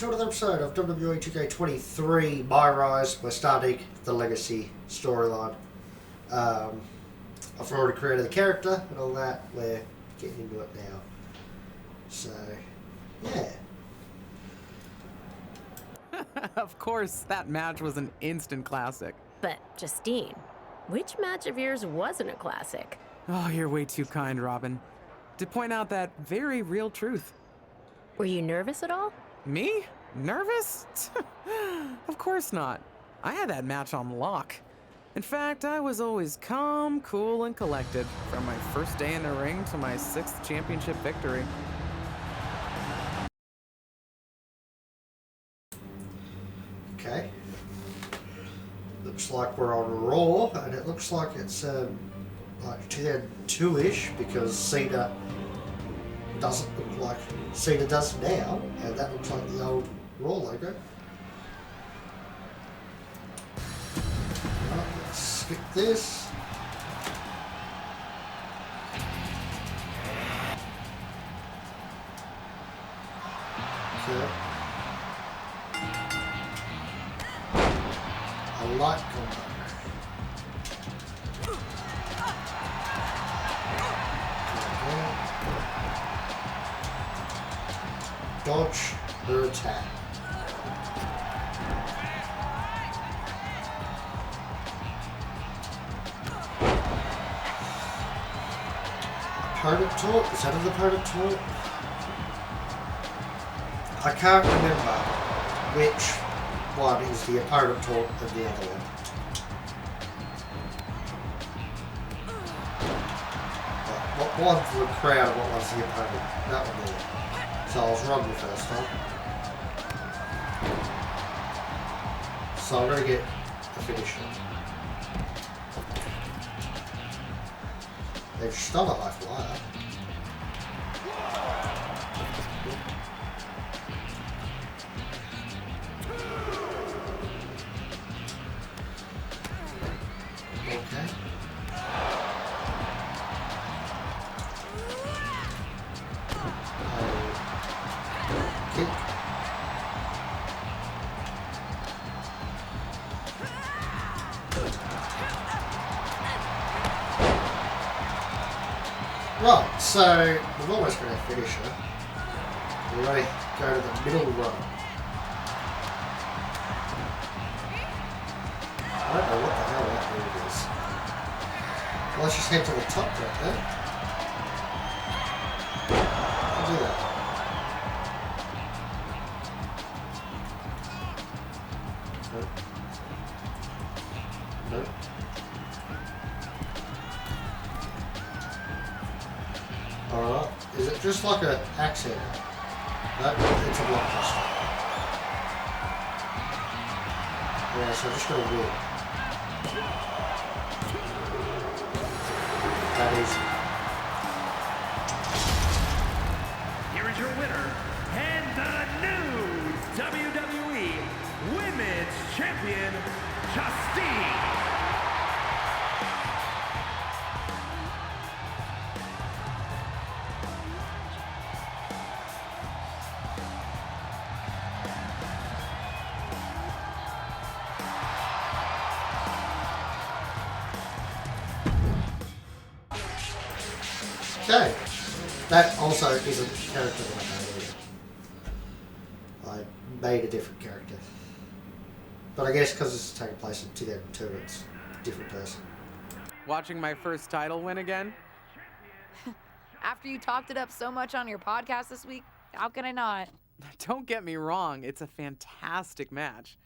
to another episode of WWE 2K23, My Rise. We're starting the Legacy storyline. I've already created the character and all that. We're getting into it now. So, yeah. Of course, that match was an instant classic. But, Justine, which match of yours wasn't a classic? Oh, you're way too kind, Robin. To point out that very real truth. Were you nervous at all? Me? Nervous? Of course not. I had that match on lock. In fact, I was always calm, cool, and collected from my first day in the ring to my 6th championship victory. Okay. Looks like we're on Raw, and it looks like it's like 2002-ish, because Cena doesn't look like Cena does now, and that looks like the old Raw logo. Right, let's skip this. Okay. A light combo. Dodge her attack. Opponent taunt? Is that an opponent taunt? I can't remember which one is the opponent taunt and the other one. What one's the crowd and what one's the opponent? That one there. So I was wrong the first time. So I'm going to get a finisher. They've still a high flyer. Okay. Kick. Right, so we've almost got our finisher. We're going to go to the middle run. I don't know what the hell that move is. Well, let's just head to the top right there. I'll do that. Nope. Nope. Alright. Is it just like an axe head? No, it's a blockbuster. Yeah, so I'm just gonna win. That easy. Here is your winner, and the new WWE Women's Champion, Justine. Okay. That also is a character that I made. I made a different character. But I guess because this is taking place in 2002, it's a different person. Watching my first title win again? After you talked it up so much on your podcast this week, how can I not? Don't get me wrong, it's a fantastic match.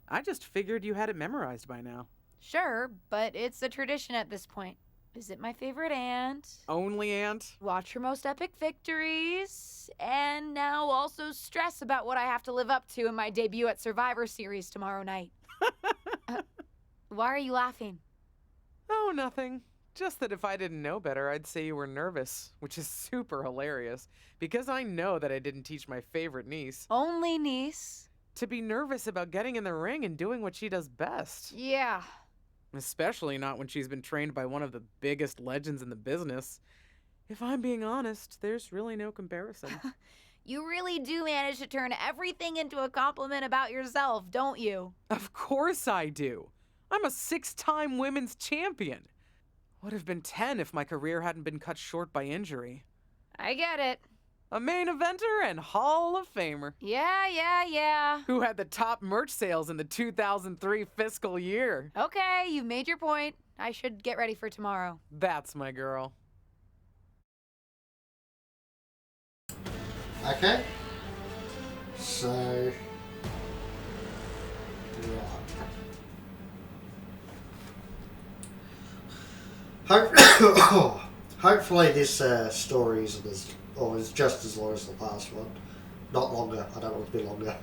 I just figured you had it memorized by now. Sure, but it's a tradition at this point. Visit my favorite aunt. Only aunt? Watch her most epic victories. And now also stress about what I have to live up to in my debut at Survivor Series tomorrow night. Why are you laughing? Oh, nothing. Just that if I didn't know better, I'd say you were nervous, which is super hilarious, because I know that I didn't teach my favorite niece Only niece. to be nervous about getting in the ring and doing what she does best. Yeah. Especially not when she's been trained by one of the biggest legends in the business. If I'm being honest, there's really no comparison. You really do manage to turn everything into a compliment about yourself, don't you? Of course I do. I'm a 6-time women's champion. Would have been 10 if my career hadn't been cut short by injury. I get it. A main eventer and Hall of Famer. Yeah. Who had the top merch sales in the 2003 fiscal year. Okay, you've made your point. I should get ready for tomorrow. That's my girl. Okay. So. Right. Hopefully this story isn't is just as long as the past one. Not longer. I don't want it to be longer.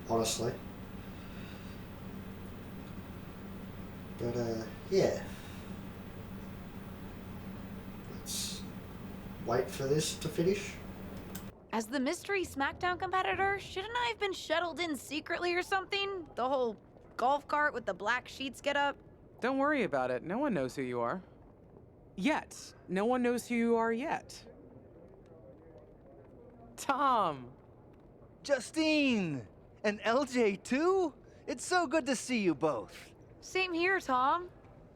Honestly. But yeah. Let's wait for this to finish. As the mystery SmackDown competitor, shouldn't I have been shuttled in secretly or something? The whole golf cart with the black sheets get up? Don't worry about it. No one knows who you are. Yet. No one knows who you are yet. Tom! Justine! And LJ too? It's so good to see you both. Same here, Tom.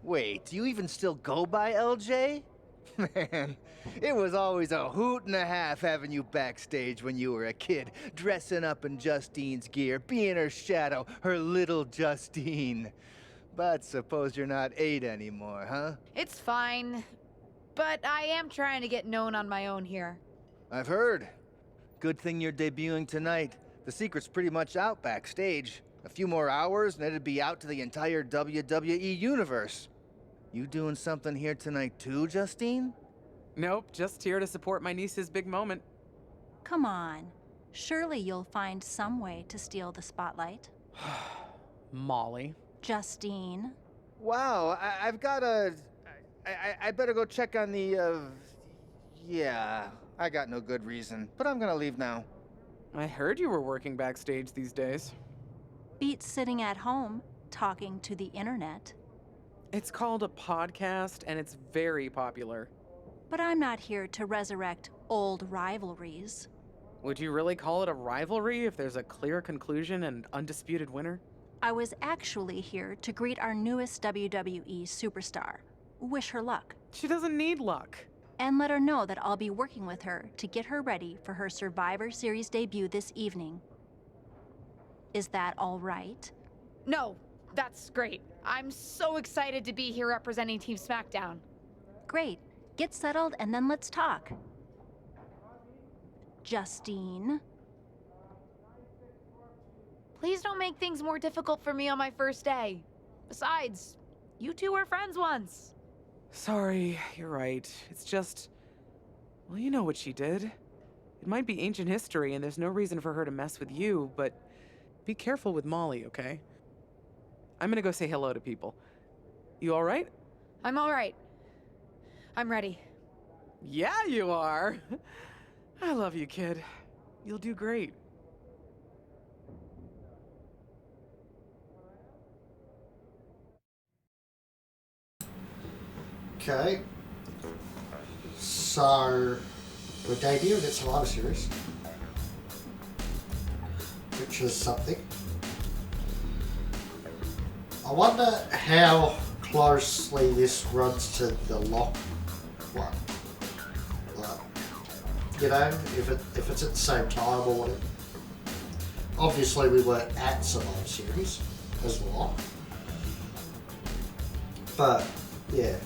Wait, do you even still go by LJ? Man, it was always a hoot and a half having you backstage when you were a kid, dressing up in Justine's gear, being her shadow, her little Justine. But suppose you're not 8 anymore, huh? It's fine. But I am trying to get known on my own here. I've heard. Good thing you're debuting tonight. The secret's pretty much out backstage. A few more hours and it'd be out to the entire WWE universe. You doing something here tonight too, Justine? Nope, just here to support my niece's big moment. Come on. Surely you'll find some way to steal the spotlight. Molly. Justine. Wow, I've got a... I better go check on the, Yeah, I got no good reason, but I'm gonna leave now. I heard you were working backstage these days. Beats sitting at home, talking to the internet. It's called a podcast, and it's very popular. But I'm not here to resurrect old rivalries. Would you really call it a rivalry if there's a clear conclusion and undisputed winner? I was actually here to greet our newest WWE superstar. Wish her luck. She doesn't need luck. And let her know that I'll be working with her to get her ready for her Survivor Series debut this evening. Is that all right? No, that's great. I'm so excited to be here representing Team SmackDown. Great. Get settled and then let's talk. Justine. Please don't make things more difficult for me on my first day. Besides, you two were friends once. Sorry, you're right. It's just... Well, you know what she did. It might be ancient history and there's no reason for her to mess with you, but be careful with Molly, okay? I'm gonna go say hello to people. You alright? I'm all right. I'm ready. Yeah, you are. I love you, kid. You'll do great. Okay. So, we're debuting at Survivor Series, which is something. I wonder how closely this runs to the Lock one. Like, you know, if it's at the same time or whatever. Obviously, we weren't at Survivor Series as the Lock, but yeah.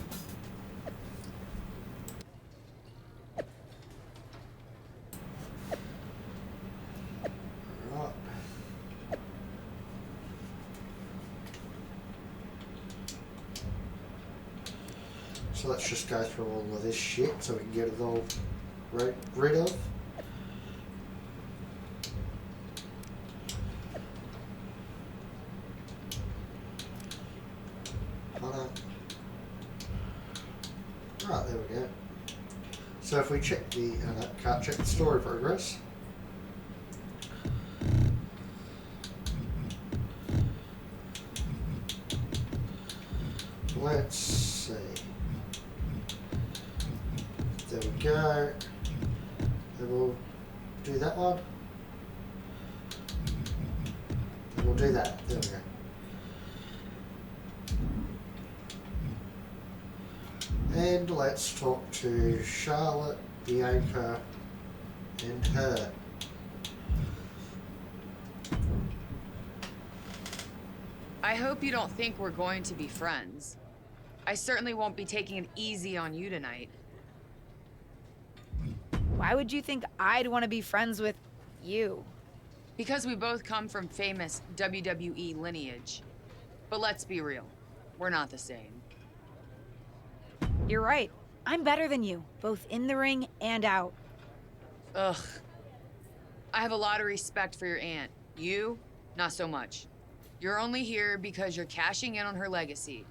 Right. So let's just go through all of this shit so we can get it all rid of. Right, there we go. So if we check the, can't check the story progress. Let's see. There we go. Then we'll do that one. And we'll do that. There we go. And let's talk to Charlotte, Bianca, and her. I hope you don't think we're going to be friends. I certainly won't be taking it easy on you tonight. Why would you think I'd want to be friends with you? Because we both come from famous WWE lineage. But let's be real, we're not the same. You're right. I'm better than you, both in the ring and out. Ugh. I have a lot of respect for your aunt. You, not so much. You're only here because you're cashing in on her legacy.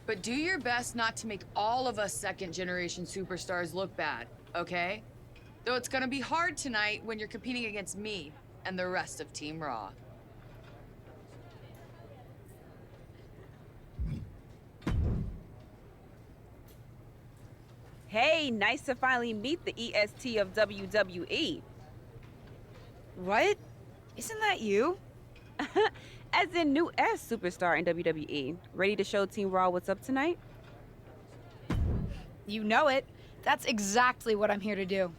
But do your best not to make all of us second-generation superstars look bad, okay? Though it's gonna be hard tonight when you're competing against me and the rest of Team Raw. Hey, nice to finally meet the EST of WWE. What? Isn't that you? As in new S superstar in WWE. Ready to show Team Raw what's up tonight? You know it. That's exactly what I'm here to do.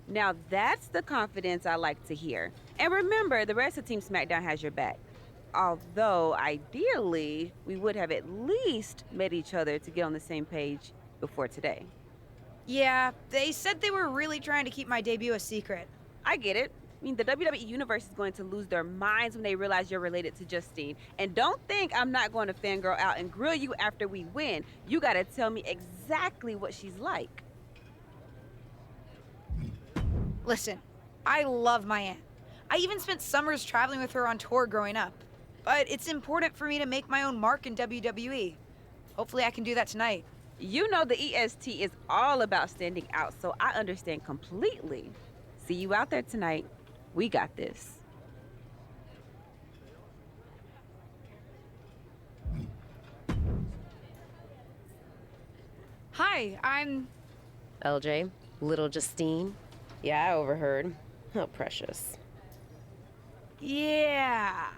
Now that's the confidence I like to hear. And remember, the rest of Team SmackDown has your back. Although, ideally, we would have at least met each other to get on the same page before today. Yeah, they said they were really trying to keep my debut a secret. I get it. I mean, the WWE Universe is going to lose their minds when they realize you're related to Justine. And don't think I'm not going to fangirl out and grill you after we win. You gotta tell me exactly what she's like. Listen, I love my aunt. I even spent summers traveling with her on tour growing up. But it's important for me to make my own mark in WWE. Hopefully I can do that tonight. You know the EST is all about standing out, so I understand completely. See you out there tonight. We got this. Hi, I'm... LJ, little Justine. Yeah, I overheard. How precious. Yeah.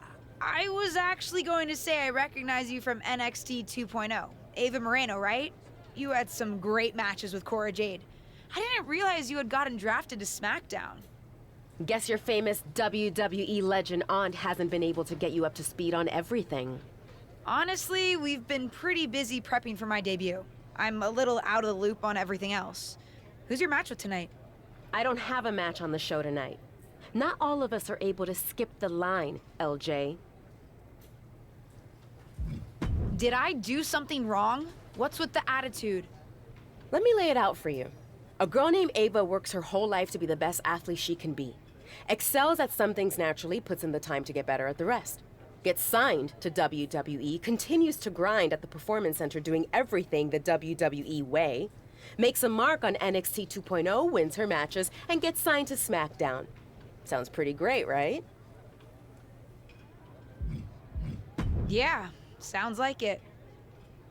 I was actually going to say I recognize you from NXT 2.0. Ava Moreno, right? You had some great matches with Cora Jade. I didn't realize you had gotten drafted to SmackDown. Guess your famous WWE legend aunt hasn't been able to get you up to speed on everything. Honestly, we've been pretty busy prepping for my debut. I'm a little out of the loop on everything else. Who's your match with tonight? I don't have a match on the show tonight. Not all of us are able to skip the line, LJ. Did I do something wrong? What's with the attitude? Let me lay it out for you. A girl named Ava works her whole life to be the best athlete she can be. Excels at some things naturally, puts in the time to get better at the rest. Gets signed to WWE, continues to grind at the Performance Center doing everything the WWE way. Makes a mark on NXT 2.0, wins her matches, and gets signed to SmackDown. Sounds pretty great, right? Yeah, sounds like it.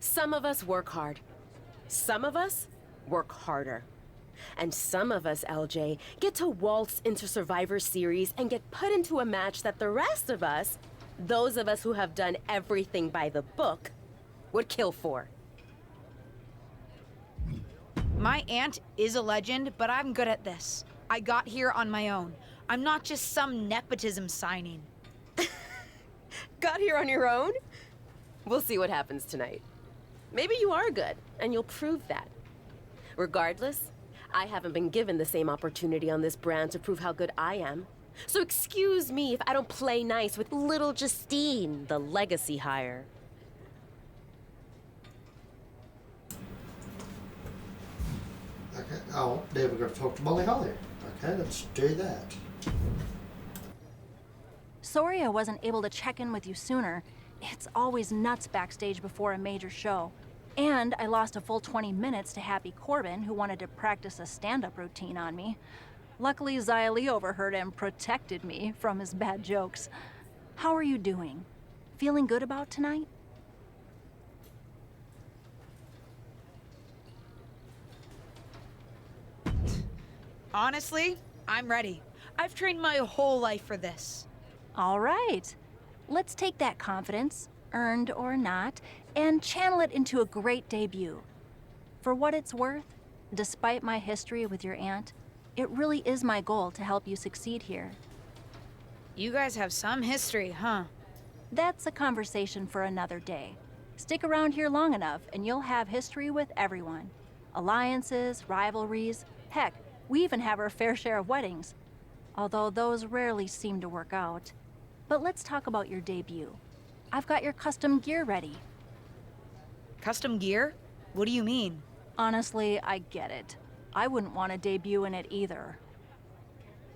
Some of us work hard. Some of us work harder. And some of us, LJ, get to waltz into Survivor Series and get put into a match that the rest of us, those of us who have done everything by the book, would kill for. My aunt is a legend, but I'm good at this. I got here on my own. I'm not just some nepotism signing. Got here on your own? We'll see what happens tonight. Maybe you are good, and you'll prove that. Regardless, I haven't been given the same opportunity on this brand to prove how good I am. So excuse me if I don't play nice with little Justine, the legacy hire. Okay. Oh, now we're going to talk to Molly Holly. Okay, let's do that. Sorry I wasn't able to check in with you sooner. It's always nuts backstage before a major show. And I lost a full 20 minutes to Happy Corbin, who wanted to practice a stand-up routine on me. Luckily, Xia Li overheard and protected me from his bad jokes. How are you doing? Feeling good about tonight? Honestly, I'm ready. I've trained my whole life for this. All right. Let's take that confidence, earned or not, and channel it into a great debut. For what it's worth, despite my history with your aunt, it really is my goal to help you succeed here. You guys have some history, huh? That's a conversation for another day. Stick around here long enough and you'll have history with everyone. Alliances, rivalries, heck, we even have our fair share of weddings. Although those rarely seem to work out. But let's talk about your debut. I've got your custom gear ready. Custom gear? What do you mean? Honestly, I get it. I wouldn't want to debut in it either.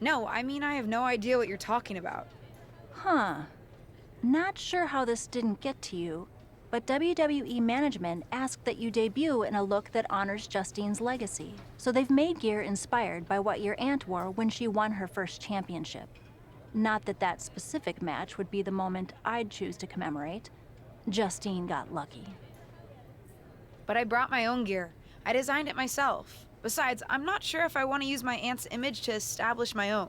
No, I mean I have no idea what you're talking about. Huh. Not sure how this didn't get to you, but WWE management asked that you debut in a look that honors Justine's legacy. So they've made gear inspired by what your aunt wore when she won her first championship. Not that that specific match would be the moment I'd choose to commemorate. Justine got lucky. But I brought my own gear. I designed it myself. Besides, I'm not sure if I want to use my aunt's image to establish my own.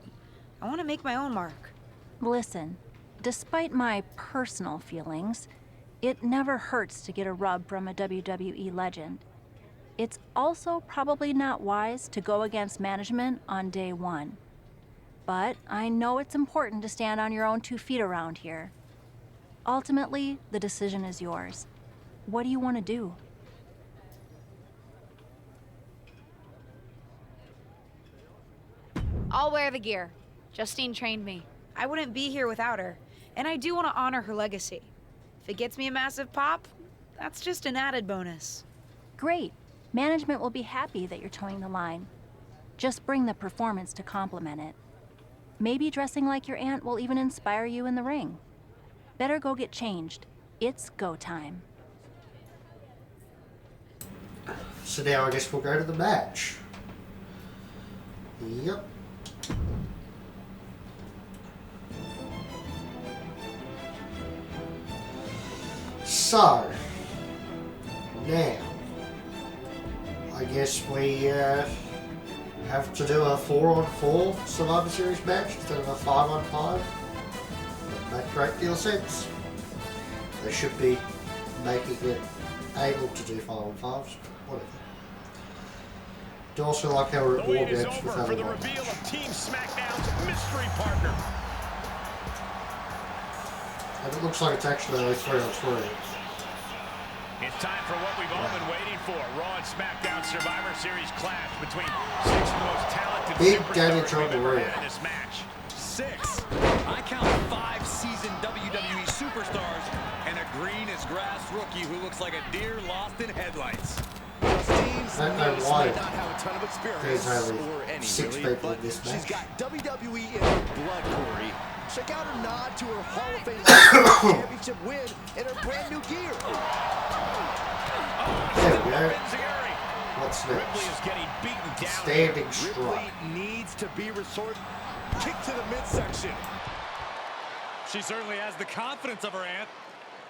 I want to make my own mark. Listen, despite my personal feelings, it never hurts to get a rub from a WWE legend. It's also probably not wise to go against management on day one. But I know it's important to stand on your own 2 feet around here. Ultimately, the decision is yours. What do you want to do? I'll wear the gear. Justine trained me. I wouldn't be here without her, and I do want to honor her legacy. If it gets me a massive pop, that's just an added bonus. Great. Management will be happy that you're towing the line. Just bring the performance to complement it. Maybe dressing like your aunt will even inspire you in the ring. Better go get changed. It's go time. So now I guess we'll go to the match. Yep. So, now, I guess we have to do a 4-on-4 Survivor Series match instead of a 5-on-5. Doesn't make a great deal of sense. They should be making it able to do 5-on-5s, whatever. Do also like how we're at war games with for the reveal of Team SmackDown's mystery partner. And it looks like it's actually only 3-on-3. It's time for what we've all been waiting for. Raw and SmackDown Survivor Series clash between 6 of the most talented Big Daddy superstars Trouble we've ever Ray. had in this match. 6. I count 5 seasoned WWE superstars and a green as grass rookie who looks like a deer lost in headlights. Justine's I don't know niece why may not have a ton of experience, there's only or any 6 really, people but in this she's match. got WWE in her blood, Corey. Check out her nod to her Hall of Fame championship win and her brand new gear. There we go. Enziguri. What's Ripley next? is getting beaten down. Standing strike. Ripley needs to be restored. Kick to the midsection. She certainly has the confidence of her aunt.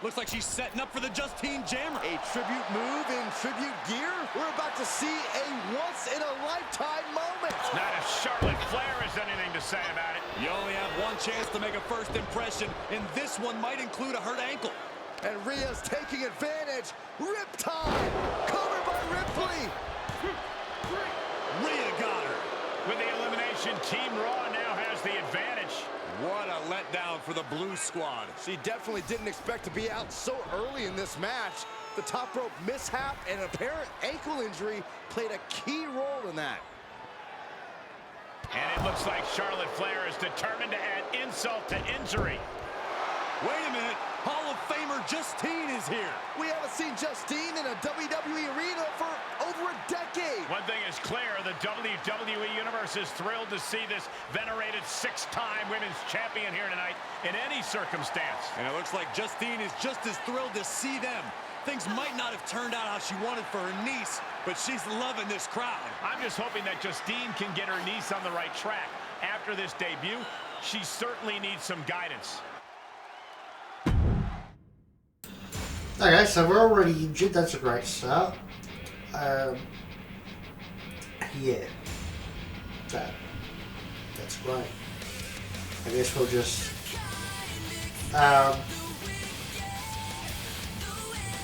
Looks like she's setting up for the Justine Jammer. A tribute move in tribute gear. We're about to see a once-in-a-lifetime moment. Not if Charlotte Flair has anything to say about it. You only have one chance to make a first impression, and this one might include a hurt ankle. And Rhea's taking advantage. Riptide. Covered by Ripley. Rhea got her. With the elimination, Team Raw now has the advantage. What a letdown for the Blue Squad. She definitely didn't expect to be out so early in this match. The top rope mishap and apparent ankle injury played a key role in that. And it looks like Charlotte Flair is determined to add insult to injury. Wait a minute. Hall of Famer Justine is here. We haven't seen Justine in a WWE arena for over a decade. One thing is clear, the WWE Universe is thrilled to see this venerated 6-time women's champion here tonight in any circumstance. And it looks like Justine is just as thrilled to see them. Things might not have turned out how she wanted for her niece, but she's loving this crowd. I'm just hoping that Justine can get her niece on the right track. After this debut, she certainly needs some guidance. Okay, so we're already injured. That's a great start. Yeah. Rhea, 6 of the most talented superstars That's great. I guess we'll just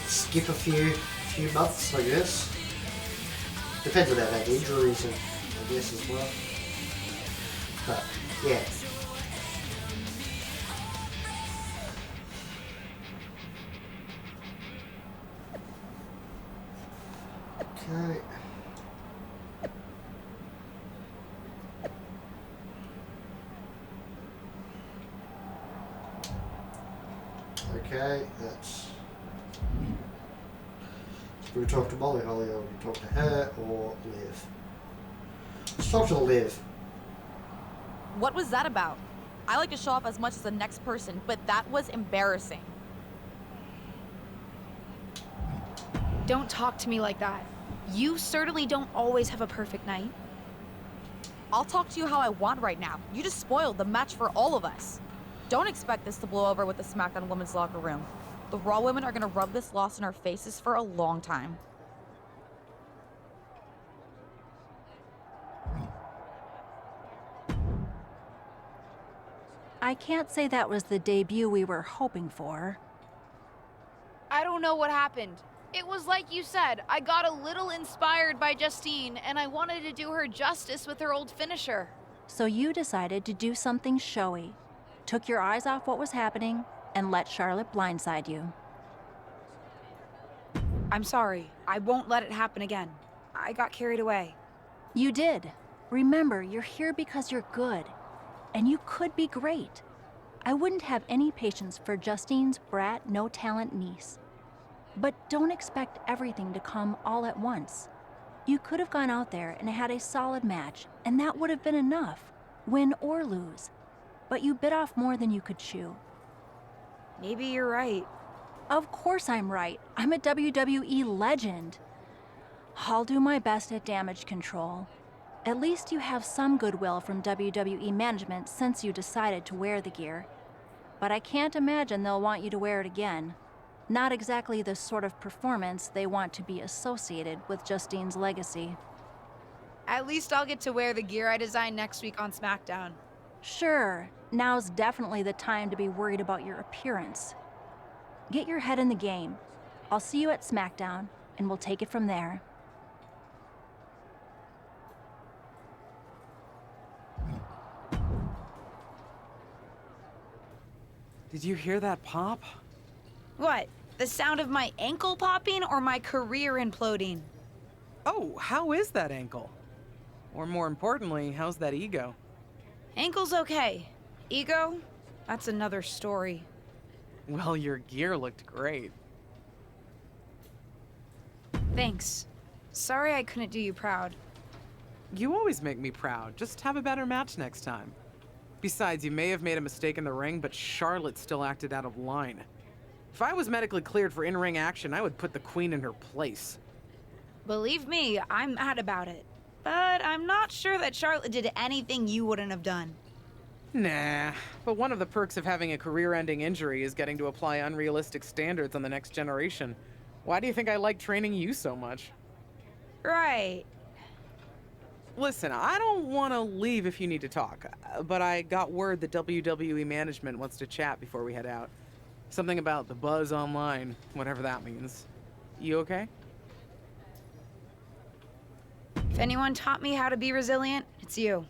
skip a few months, I guess. Depends about that injuries, and I guess as well. But yeah. Okay. Okay, that's. So we talk to Molly Holly, or we talk to her, or Liv. Let's talk to Liv. What was that about? I like to show off as much as the next person, but that was embarrassing. Don't talk to me like that. You certainly don't always have a perfect night. I'll talk to you how I want right now. You just spoiled the match for all of us. Don't expect this to blow over with the SmackDown women's locker room. The Raw women are gonna rub this loss in our faces for a long time. I can't say that was the debut we were hoping for. I don't know what happened. It was like you said, I got a little inspired by Justine, and I wanted to do her justice with her old finisher. So you decided to do something showy, took your eyes off what was happening, and let Charlotte blindside you. I'm sorry. I won't let it happen again. I got carried away. You did. Remember, you're here because you're good, and you could be great. I wouldn't have any patience for Justine's brat, no-talent niece. But don't expect everything to come all at once. You could have gone out there and had a solid match, and that would have been enough, win or lose. But you bit off more than you could chew. Maybe you're right. Of course I'm right. I'm a WWE legend. I'll do my best at damage control. At least you have some goodwill from WWE management since you decided to wear the gear. But I can't imagine they'll want you to wear it again. Not exactly the sort of performance they want to be associated with Justine's legacy. At least I'll get to wear the gear I designed next week on SmackDown. Sure, now's definitely the time to be worried about your appearance. Get your head in the game. I'll see you at SmackDown, and we'll take it from there. Did you hear that pop? What? The sound of my ankle popping or my career imploding? Oh, how is that ankle? Or more importantly, how's that ego? Ankle's okay. Ego? That's another story. Well, your gear looked great. Thanks. Sorry I couldn't do you proud. You always make me proud. Just have a better match next time. Besides, you may have made a mistake in the ring, but Charlotte still acted out of line. If I was medically cleared for in-ring action, I would put the Queen in her place. Believe me, I'm mad about it. But I'm not sure that Charlotte did anything you wouldn't have done. Nah, but one of the perks of having a career-ending injury is getting to apply unrealistic standards on the next generation. Why do you think I like training you so much? Right. Listen, I don't want to leave if you need to talk, but I got word that WWE management wants to chat before we head out. Something about the buzz online, whatever that means. You okay? If anyone taught me how to be resilient, it's you.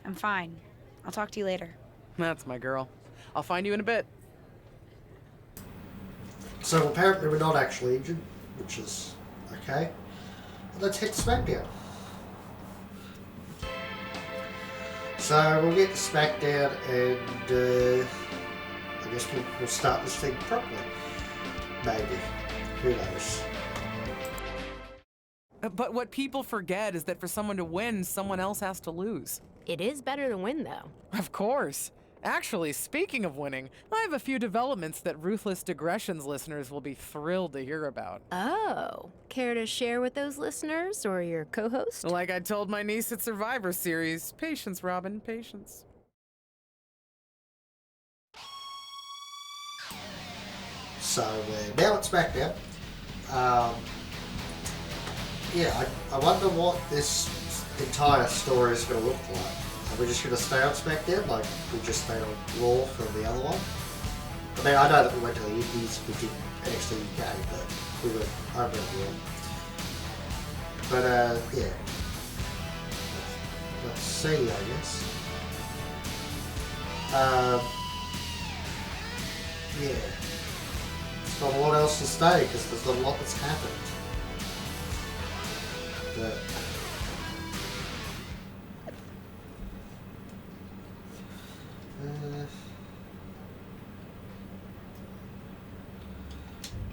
I'm fine. I'll talk to you later. That's my girl. I'll find you in a bit. So apparently we're not actually injured, which is okay. Let's hit SmackDown. So we'll get to SmackDown and I guess we'll start this thing properly. Maybe. Who knows? But what people forget is that for someone to win, someone else has to lose. It is better to win, though. Of course. Actually, speaking of winning, I have a few developments that Ruthless Digressions listeners will be thrilled to hear about. Oh, care to share with those listeners or your co-host? Like I told my niece at Survivor Series, patience, Robin, patience. So now it's SmackDown. Yeah, I wonder what this entire story is going to look like. Are we just going to stay on SmackDown like we just stayed on Raw from the other one? I mean, I know that we went to the Indies, we did NXT UK, but we went over Raw. But, yeah. Let's see, I guess. Yeah. There's not a lot else to say, because there's not a lot that's happened. But...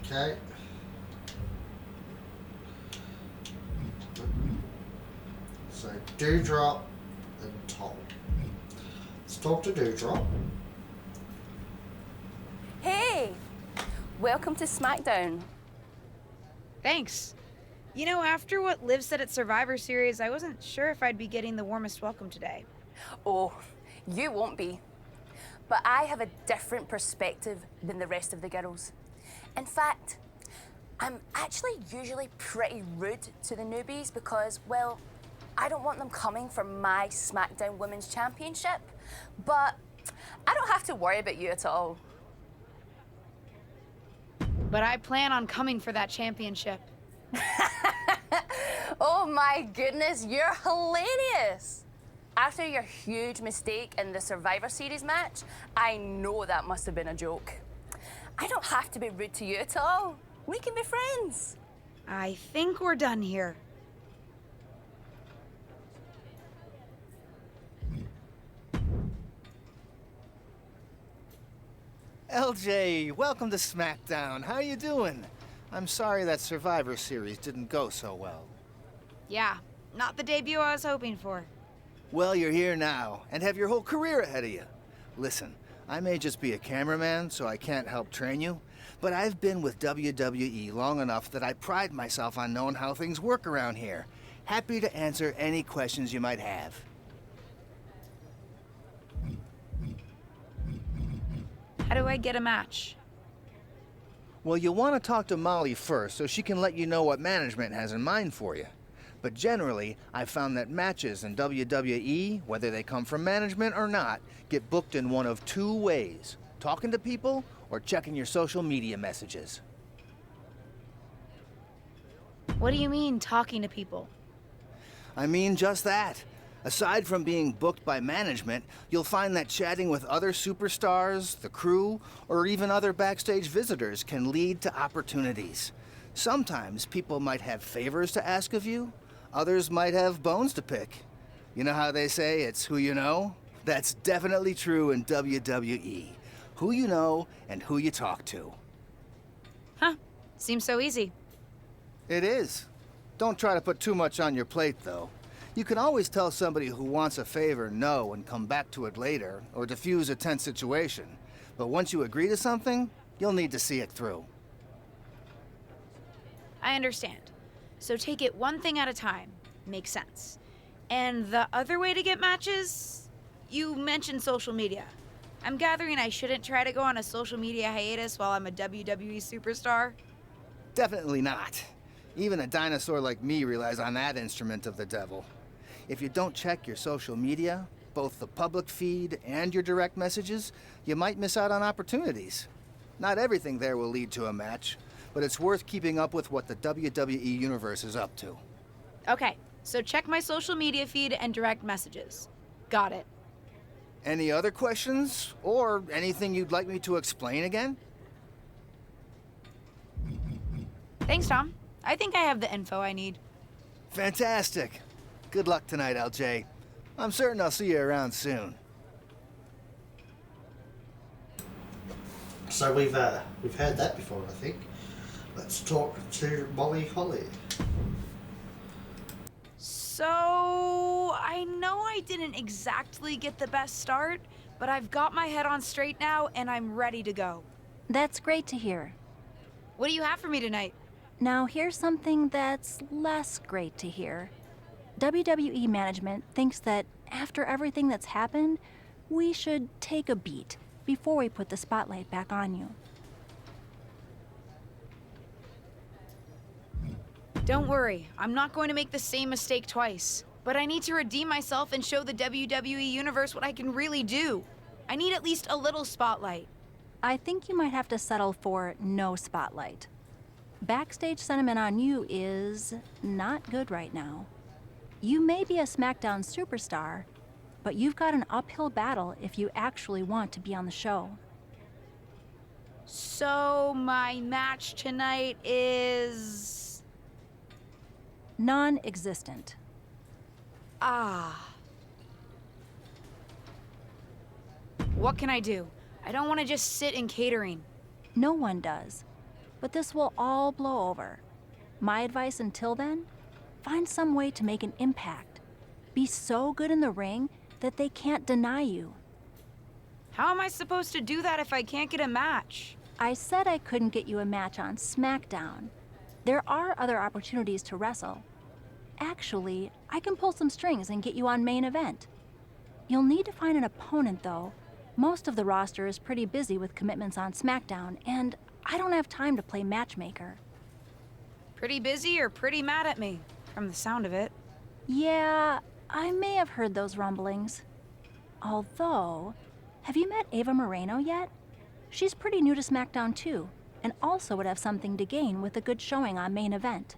okay. So, Dewdrop and Tom. Let's talk to Dewdrop. Hey! Welcome to SmackDown. Thanks. You know, after what Liv said at Survivor Series, I wasn't sure if I'd be getting the warmest welcome today. Oh, you won't be. But I have a different perspective than the rest of the girls. In fact, I'm actually usually pretty rude to the newbies because, well, I don't want them coming for my SmackDown Women's Championship. But I don't have to worry about you at all. But I plan on coming for that championship. Oh my goodness, you're hilarious! After your huge mistake in the Survivor Series match, I know that must have been a joke. I don't have to be rude to you at all. We can be friends. I think we're done here. LJ, welcome to SmackDown. How you doing? I'm sorry that Survivor Series didn't go so well. Yeah, not the debut I was hoping for. Well, you're here now, and have your whole career ahead of you. Listen, I may just be a cameraman, so I can't help train you, but I've been with WWE long enough that I pride myself on knowing how things work around here. Happy to answer any questions you might have. How do I get a match? Well, you'll want to talk to Molly first so she can let you know what management has in mind for you. But generally, I've found that matches in WWE, whether they come from management or not, get booked in one of two ways: talking to people or checking your social media messages. What do you mean, talking to people? I mean just that. Aside from being booked by management, you'll find that chatting with other superstars, the crew, or even other backstage visitors can lead to opportunities. Sometimes people might have favors to ask of you, others might have bones to pick. You know how they say it's who you know? That's definitely true in WWE. Who you know and who you talk to. Huh, seems so easy. It is. Don't try to put too much on your plate, though. You can always tell somebody who wants a favor no and come back to it later, or diffuse a tense situation. But once you agree to something, you'll need to see it through. I understand. So take it one thing at a time. Makes sense. And the other way to get matches? You mentioned social media. I'm gathering I shouldn't try to go on a social media hiatus while I'm a WWE superstar? Definitely not. Even a dinosaur like me relies on that instrument of the devil. If you don't check your social media, both the public feed and your direct messages, you might miss out on opportunities. Not everything there will lead to a match, but it's worth keeping up with what the WWE Universe is up to. Okay, so check my social media feed and direct messages. Got it. Any other questions? Or anything you'd like me to explain again? Thanks, Tom. I think I have the info I need. Fantastic. Good luck tonight, LJ. I'm certain I'll see you around soon. So we've heard that before, I think. Let's talk to Molly Holly. So, I know I didn't exactly get the best start, but I've got my head on straight now and I'm ready to go. That's great to hear. What do you have for me tonight? Now here's something that's less great to hear. WWE management thinks that after everything that's happened, we should take a beat before we put the spotlight back on you. Don't worry, I'm not going to make the same mistake twice. But I need to redeem myself and show the WWE Universe what I can really do. I need at least a little spotlight. I think you might have to settle for no spotlight. Backstage sentiment on you is not good right now. You may be a SmackDown superstar, but you've got an uphill battle if you actually want to be on the show. So my match tonight is... Non-existent. Ah. What can I do? I don't want to just sit in catering. No one does. But this will all blow over. My advice until then, find some way to make an impact. Be so good in the ring that they can't deny you. How am I supposed to do that if I can't get a match? I said I couldn't get you a match on SmackDown. There are other opportunities to wrestle. Actually, I can pull some strings and get you on main event. You'll need to find an opponent, though. Most of the roster is pretty busy with commitments on SmackDown, and I don't have time to play matchmaker. Pretty busy or pretty mad at me, from the sound of it. Yeah, I may have heard those rumblings. Although, have you met Ava Moreno yet? She's pretty new to SmackDown too, and also would have something to gain with a good showing on main event.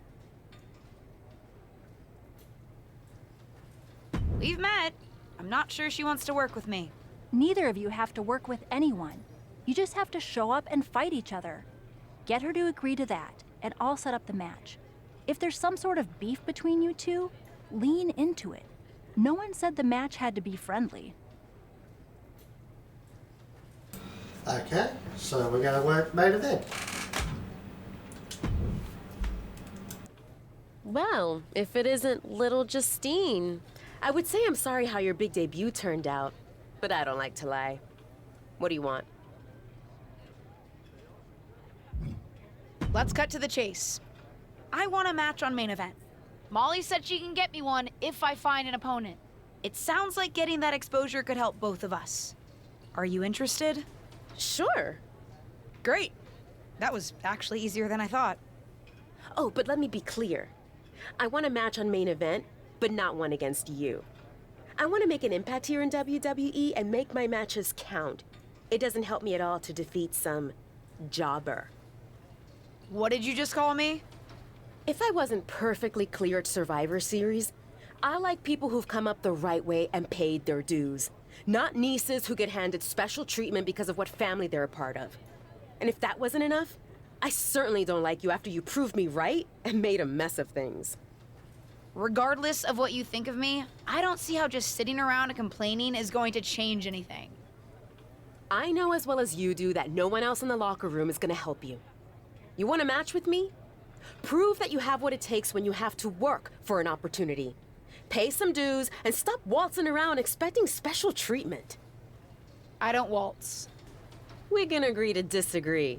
We've met. I'm not sure she wants to work with me. Neither of you have to work with anyone. You just have to show up and fight each other. Get her to agree to that, and I'll set up the match. If there's some sort of beef between you two, lean into it. No one said the match had to be friendly. Okay, so we're going to work main event. Well, if it isn't little Justine. I would say I'm sorry how your big debut turned out, but I don't like to lie. What do you want? Let's cut to the chase. I want a match on main event. Molly said she can get me one if I find an opponent. It sounds like getting that exposure could help both of us. Are you interested? Sure. Great. That was actually easier than I thought. Oh, but let me be clear. I want a match on main event, but not one against you. I want to make an impact here in WWE and make my matches count. It doesn't help me at all to defeat some jobber. What did you just call me? If I wasn't perfectly clear at Survivor Series, I like people who've come up the right way and paid their dues. Not nieces who get handed special treatment because of what family they're a part of. And if that wasn't enough, I certainly don't like you after you proved me right and made a mess of things. Regardless of what you think of me, I don't see how just sitting around and complaining is going to change anything. I know as well as you do that no one else in the locker room is going to help you. You want a match with me? Prove that you have what it takes when you have to work for an opportunity. Pay some dues and stop waltzing around expecting special treatment. I don't waltz. We can agree to disagree,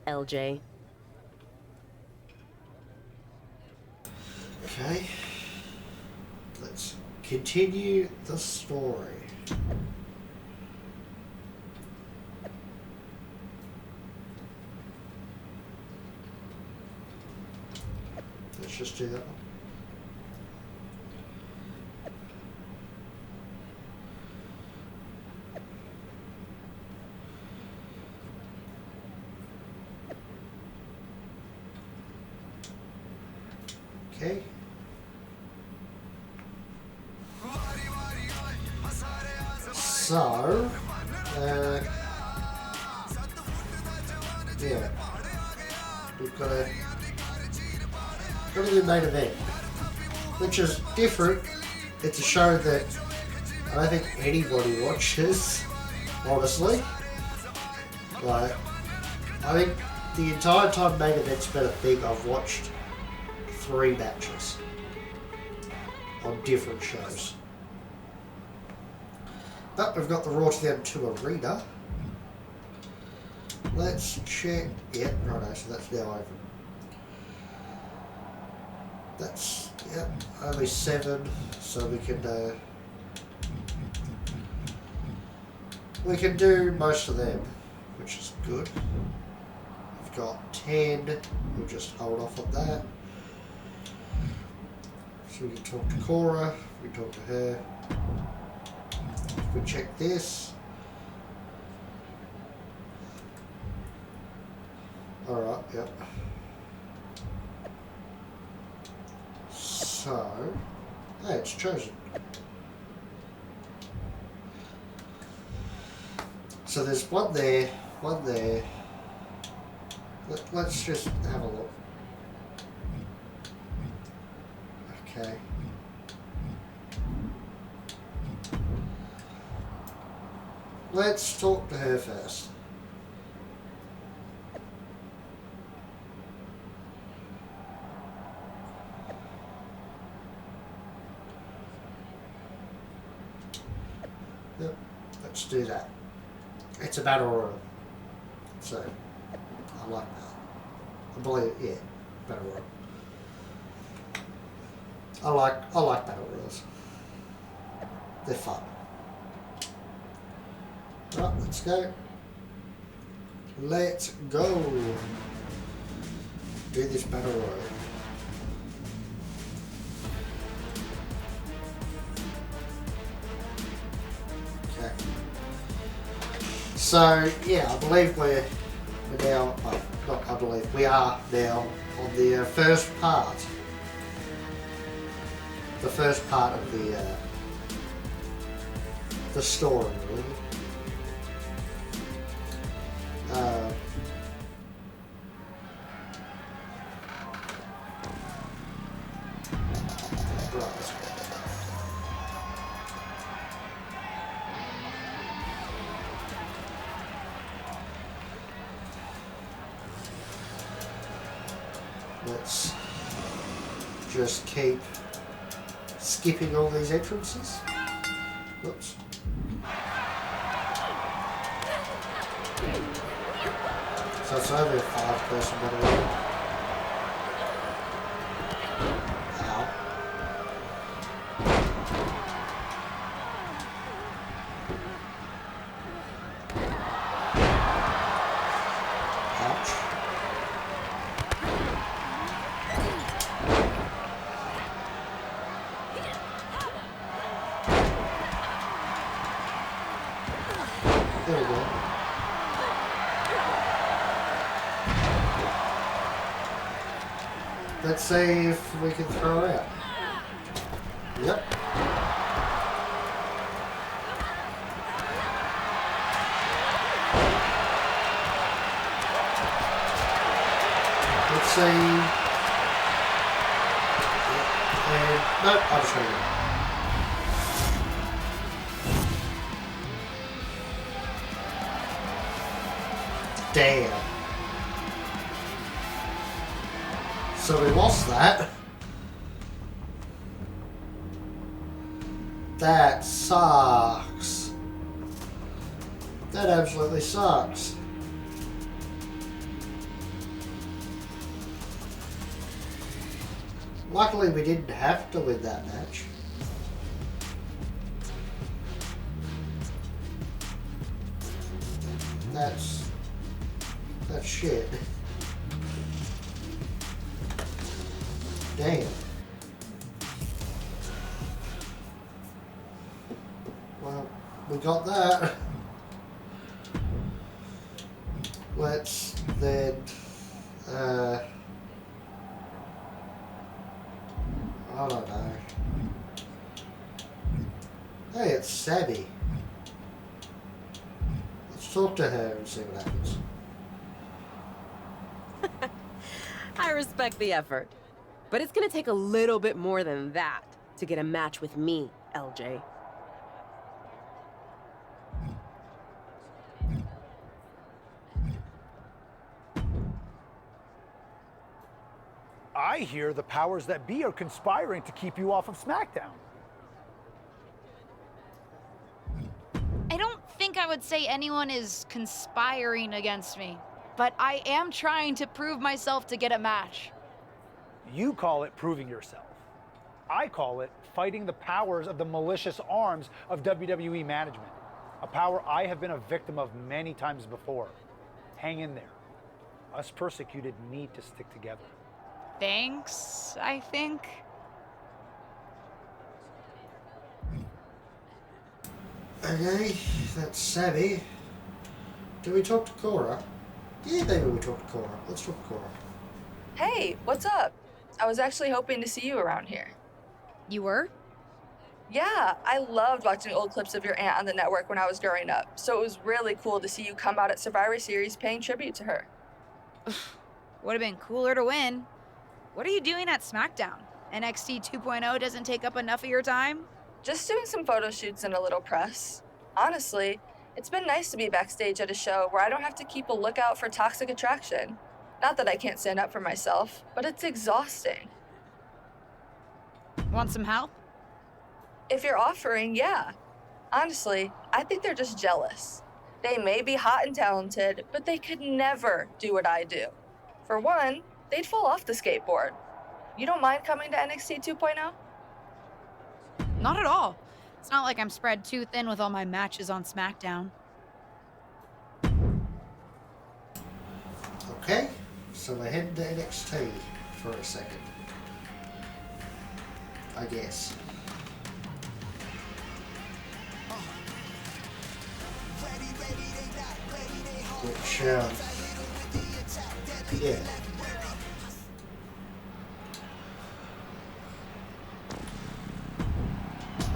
LJ. Okay. Let's continue the story. Let's just do that one. Okay. So, yeah, we've got a main event, which is different. It's a show that I don't think anybody watches, honestly. Like, I think the entire time main event's been a thing, I've watched 3 matches on different shows. But we've got the Raw to the M2 Arena. Let's check. Yeah, righto, so that's now open. That's, yeah, only 7, so we can do most of them, which is good. We've got 10, we'll just hold off on that. So we can talk to Cora, we can talk to her. We check this. Alright, yep. So, hey, it's chosen. So there's one there, one there. Let's just have a look. Okay. Let's talk to her first. Yep, let's do that. It's a battle royal, so I like that. I believe, yeah, battle royal. I like battle royals. They're fun. Right, let's go. Let's go. Do this battle royal. Okay. So yeah, I believe we're now. Well, not I believe we are now on the first part. The first part of the story, really. Right. Let's just keep skipping all these entrances. Whoops. So it's only a 5-person battle royal. Ow. Ouch. There we go. Let's see if we can throw her out. Yep. Let's see. And nope, I'll just go. Damn. So we lost that. That sucks. That absolutely sucks. Luckily we didn't have to win that match. That's shit. Damn. Well, we got that. Let's then I don't know. Hey, it's Sabby. Let's talk to her and see what happens. I respect the effort. But it's gonna take a little bit more than that to get a match with me, LJ. I hear the powers that be are conspiring to keep you off of SmackDown. I don't think I would say anyone is conspiring against me, but I am trying to prove myself to get a match. You call it proving yourself. I call it fighting the powers of the malicious arms of WWE management. A power I have been a victim of many times before. Hang in there. Us persecuted need to stick together. Thanks, I think. Okay, that's Sammy. Do we talk to Cora? Yeah, maybe we talk to Cora. Let's talk to Cora. Hey, what's up? I was actually hoping to see you around here. You were? Yeah, I loved watching old clips of your aunt on the network when I was growing up, so it was really cool to see you come out at Survivor Series paying tribute to her. Would have been cooler to win. What are you doing at SmackDown? NXT 2.0 doesn't take up enough of your time? Just doing some photo shoots and a little press. Honestly, it's been nice to be backstage at a show where I don't have to keep a lookout for toxic attraction. Not that I can't stand up for myself, but it's exhausting. Want some help? If you're offering, yeah. Honestly, I think they're just jealous. They may be hot and talented, but they could never do what I do. For one, they'd fall off the skateboard. You don't mind coming to NXT 2.0? Not at all. It's not like I'm spread too thin with all my matches on SmackDown. Okay, so we're heading to NXT for a second. I guess. Which, yeah.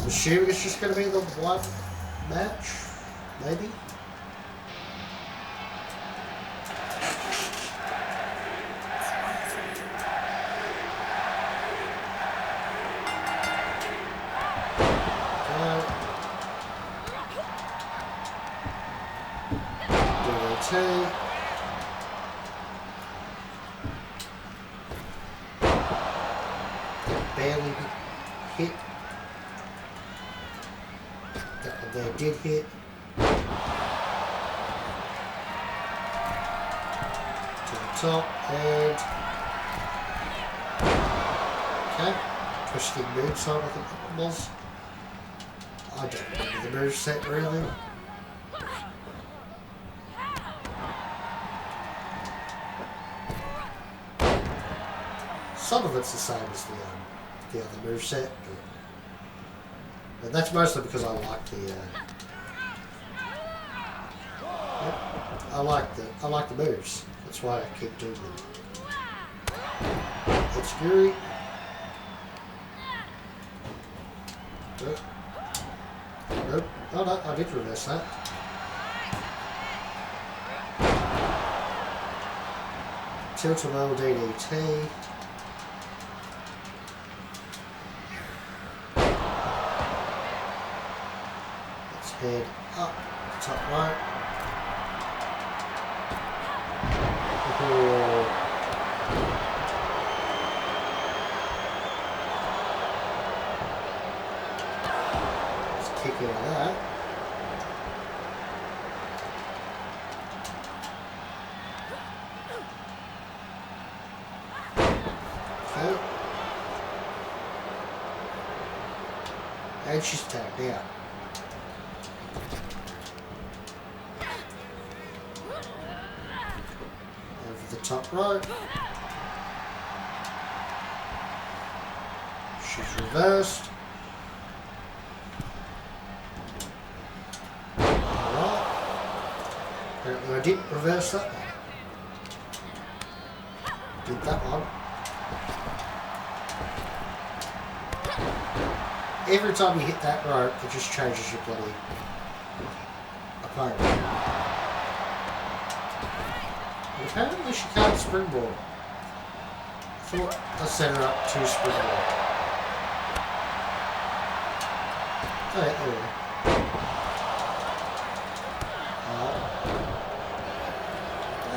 I'm assuming it's just going to be the one match, maybe? DDT. Barely hit. They did hit. To the top and okay. Twisting moonsault, I think it was. I don't remember the moveset really. Some of it's the same as the other moveset, but that's mostly because I like the I like the moves. That's why I keep doing them. It's Fury. Nope. Nope. Oh no, I did reverse that. Tilt-a-whirl DDT. Let's head up, top right. Let's kick out of that. Okay. And she's tapped out. Over the top right. She's reversed. Alright. Apparently I didn't reverse that one. Did that one. Every time you hit that rope, it just changes your bloody opponent. And apparently she can't springboard. I thought I set her up to springboard. Oh yeah, there we go.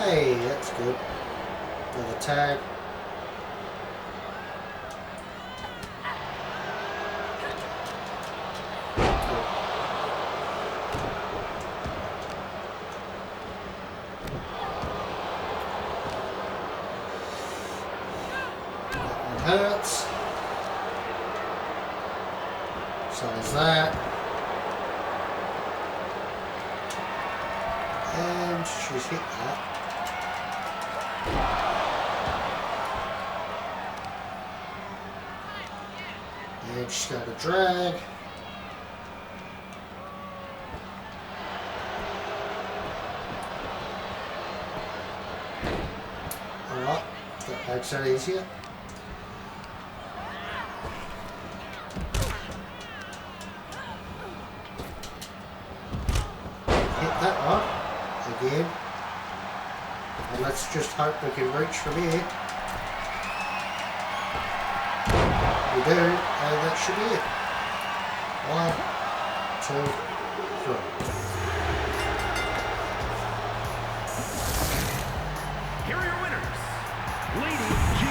Hey, that's good. Another tag. Hurts. So is that. And she's hit that. And she's got a drag. Right, that makes it easier. Hit that one again. And let's just hope we can reach from here. We do, and that should be it. 1, 2, 3. Here are your winners, Lady G.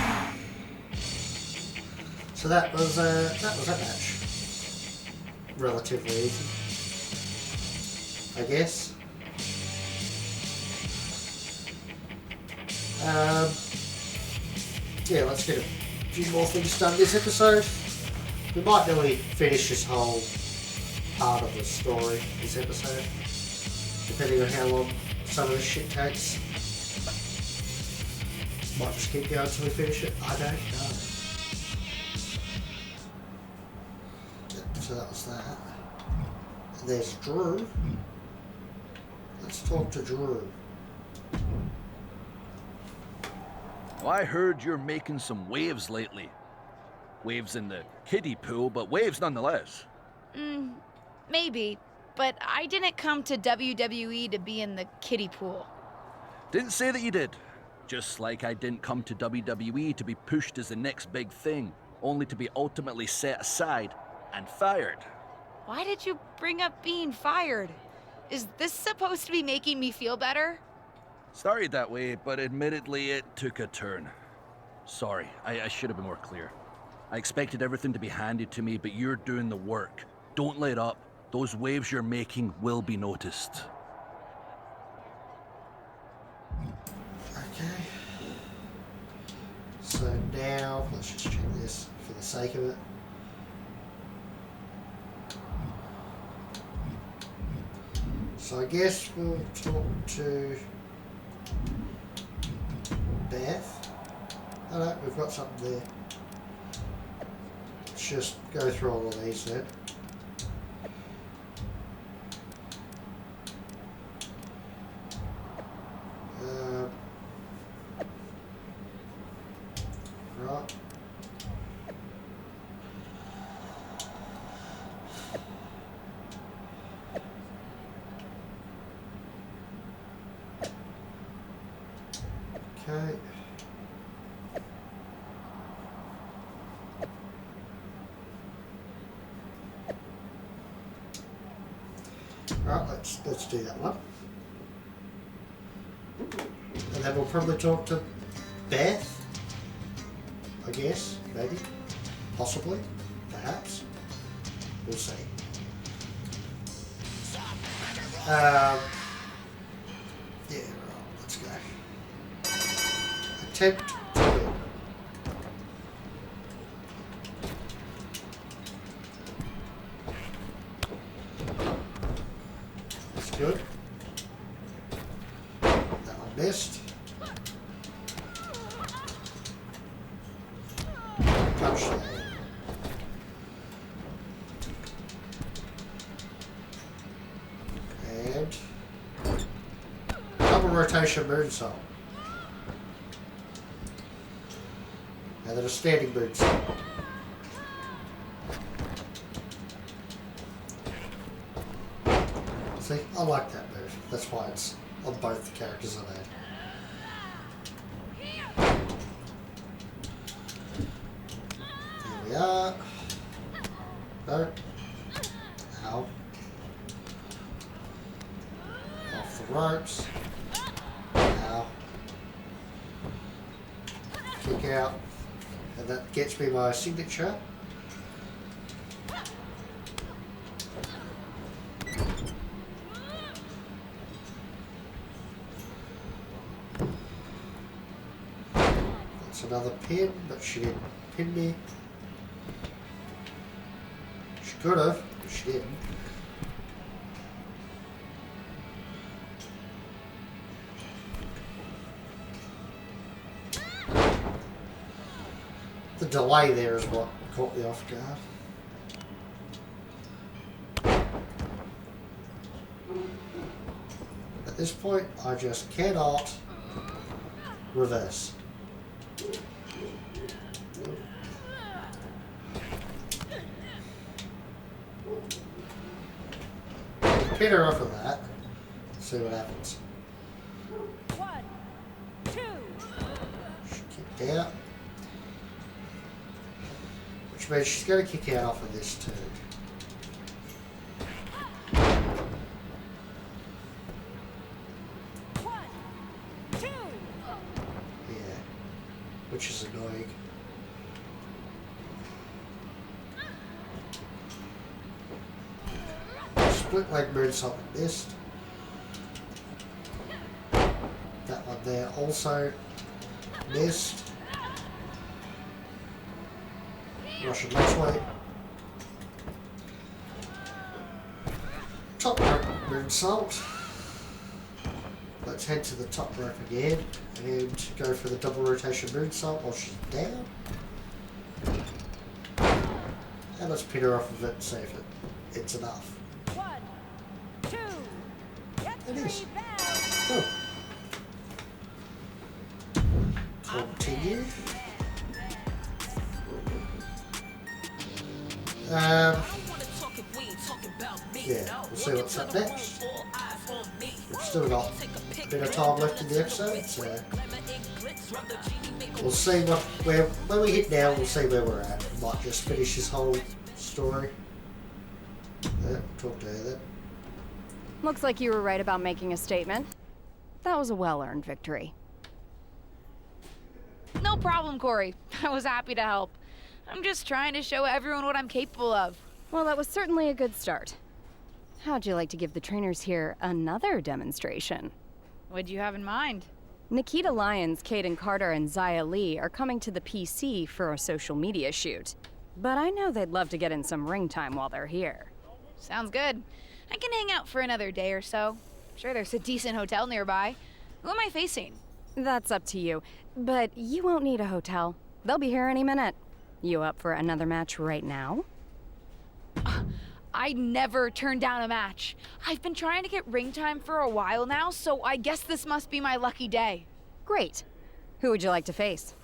So that was that match. Relatively easy, I guess. Yeah, let's get a few more things done this episode. We might nearly finish this whole part of the story this episode, depending on how long some of this shit takes. Might just keep going until we finish it. I don't know. Yep, so that was that. And there's Drew. Let's talk to Drew. Well, I heard you're making some waves lately. Waves in the kiddie pool, but waves nonetheless. Maybe, but I didn't come to WWE to be in the kiddie pool. Didn't say that you did. Just like I didn't come to WWE to be pushed as the next big thing, only to be ultimately set aside and fired. Why did you bring up being fired? Is this supposed to be making me feel better? Started that way, but admittedly it took a turn. Sorry, I should have been more clear. I expected everything to be handed to me, but you're doing the work. Don't let up. Those waves you're making will be noticed. Okay. So now, let's just check this for the sake of it. So I guess we'll talk to Beth. Oh no, we've got something there. Let's just go through all of these then. Right. Okay. Right, let's do that one. And then we'll probably talk to Beth, I guess, maybe, possibly, perhaps. We'll see. Yeah, right, let's go. Attempt to win. That's good. That one missed. Touch that. And double rotation moonsault. And then a standing moonsault. See, I like that move. That's why it's on both the characters I've had. Here we are. No. Ow. Off the ropes. Ow. Kick out. And that gets me my signature. That's another pin, but she didn't pin me. She could have, but she didn't. The delay there is what caught me off guard. At this point, I just cannot reverse. Pin her off of that. See what happens. 1, 2. She kicked out. Which means she's going to kick out off of this too. Which is annoying. Split leg moonsault missed. That one there also missed. Russian leg sweep. Top rope moonsault. Let's head to the top rope again and go for the double rotation moonsault while she's down. And let's pin her off of it and see if it's enough. 1, 2. It is. Cool. Continue. Yeah, we'll see what's up next. We've still got a bit of time left in the episode, so we'll see when we hit now. We'll see where we're at. We might just finish this whole story. Talk to her then. Looks like you were right about making a statement. That was a well-earned victory. No problem, Corey. I was happy to help. I'm just trying to show everyone what I'm capable of. Well, that was certainly a good start. How'd you like to give the trainers here another demonstration? What'd you have in mind? Nikita Lyons, Kaden Carter, and Zaya Lee are coming to the PC for a social media shoot. But I know they'd love to get in some ring time while they're here. Sounds good. I can hang out for another day or so. Sure, there's a decent hotel nearby. Who am I facing? That's up to you. But you won't need a hotel. They'll be here any minute. You up for another match right now? I never turn down a match. I've been trying to get ring time for a while now, so I guess this must be my lucky day. Great. Who would you like to face?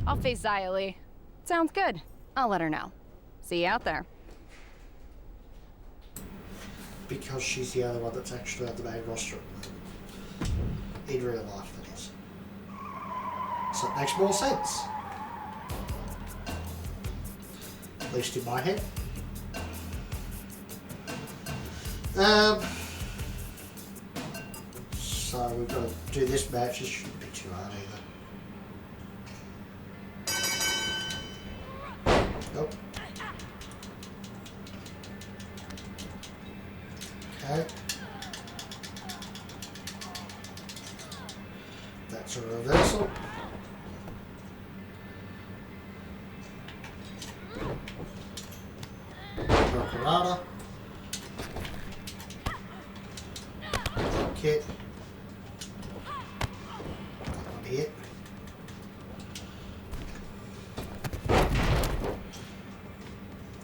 I'll face Zaya Lee. Sounds good. I'll let her know. See you out there. Because she's the only one that's actually on the main roster at the moment. In real life, that is. So it makes more sense. At least in my head. So we've got to do this match. This shouldn't be too hard either. Nope. Okay. That's a reversal. Rokarada. Kick. That one hit.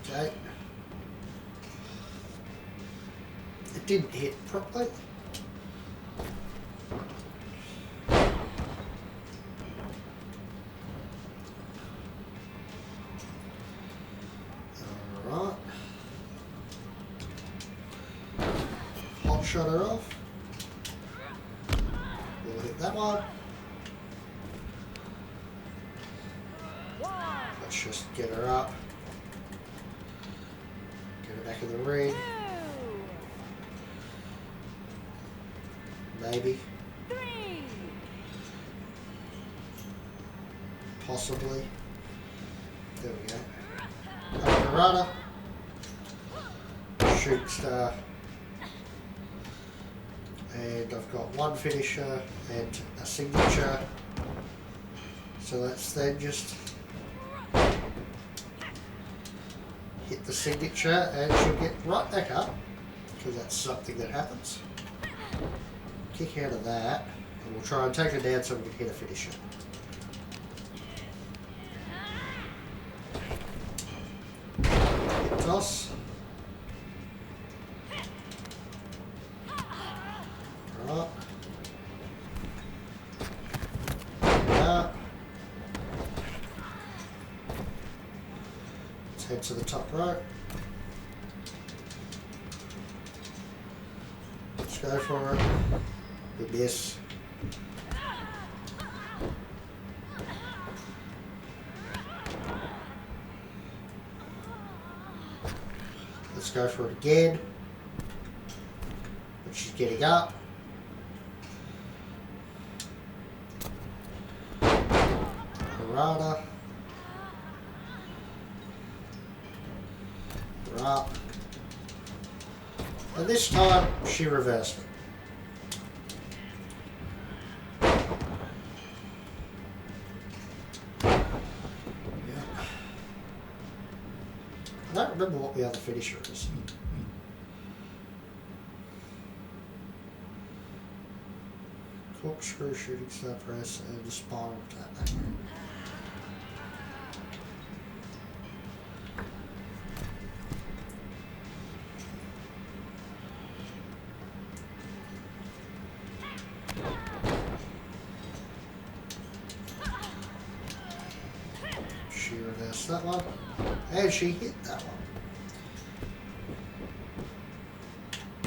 Okay. It didn't hit properly. Alright. Hot shot her off. We'll hit that one. Let's just get her up. Get her back in the ring. Maybe. Possibly. There we go. Karada. Shoot star. And I've got one finisher and a signature. So let's then just hit the signature and she'll get right back up. Because that's something that happens. Kick out of that, and we'll try and take her down so we can hit a finisher. Hit toss. Right. head to the top rope. Let's go for it. We miss. Let's go for it again. But she's getting up. Parada. Drop. And this time, she reversed it. I don't remember what the other finisher is. Corkscrew, shooting star press, and a spiral tap. She reversed that one, and she hit that one.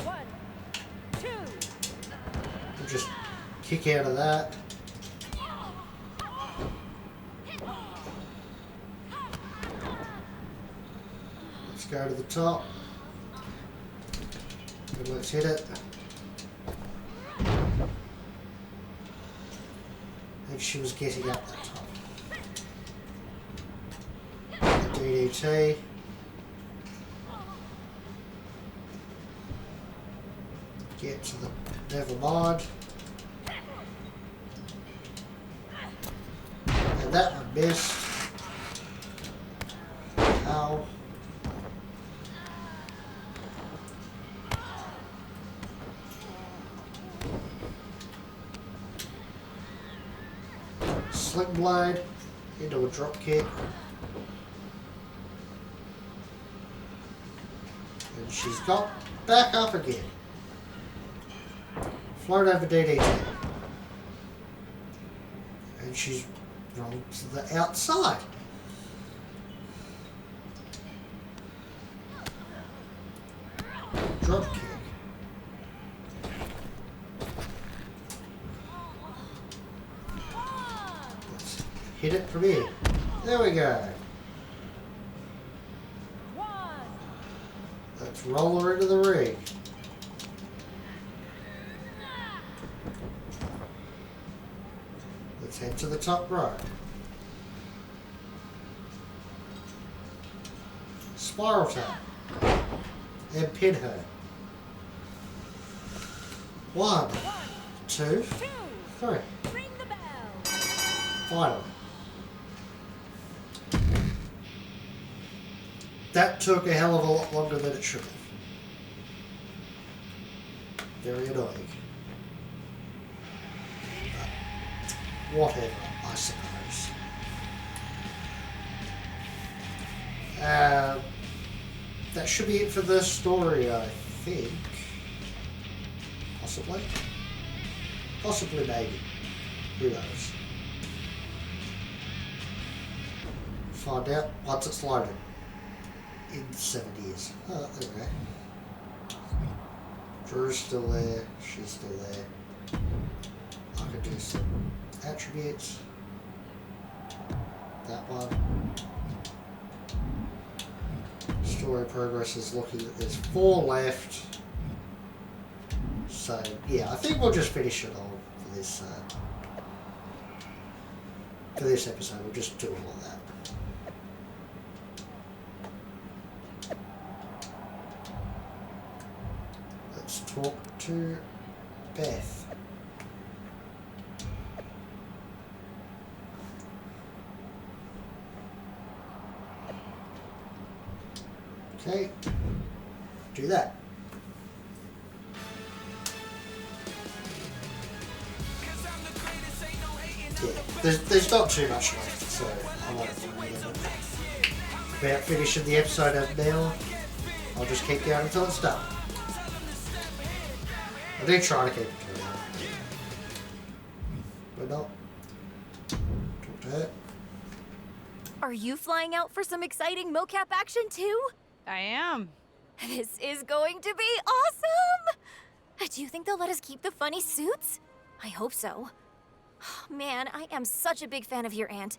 1, 2. We'll just kick out of that. Let's go to the top. And let's hit it. And she was getting up that top. DDT. Get to the never mind. And that one missed. Ow. Sling blade into a drop kick. And she's got back up again. Float over DDT. And she's rolled to the outside. Drop kick. Let's hit it from here. There we go. Let's roll her into the ring. Let's head to the top row. Spiral tap. And pin her. 1, 2, 3. Final. That took a hell of a lot longer than it should have. Very annoying. But whatever, I suppose. That should be it for the story, I think. Possibly. Possibly, maybe. Who knows? Find out once it's loaded. In 7 years. Oh, there we go. Drew's still there. She's still there. I could do some attributes. That one. Story progress is looking at there's 4 left. So, yeah, I think we'll just finish it all for this episode. We'll just do all of that. Let's talk to Beth. Okay, do that. Yeah, there's not too much left, so I won't worry about finishing the episode up now. I'll just keep going until it's done. I do try to keep it going, but not. Talk to her. Are you flying out for some exciting mocap action too? I am. This is going to be awesome! Do you think they'll let us keep the funny suits? I hope so. Man, I am such a big fan of your aunt.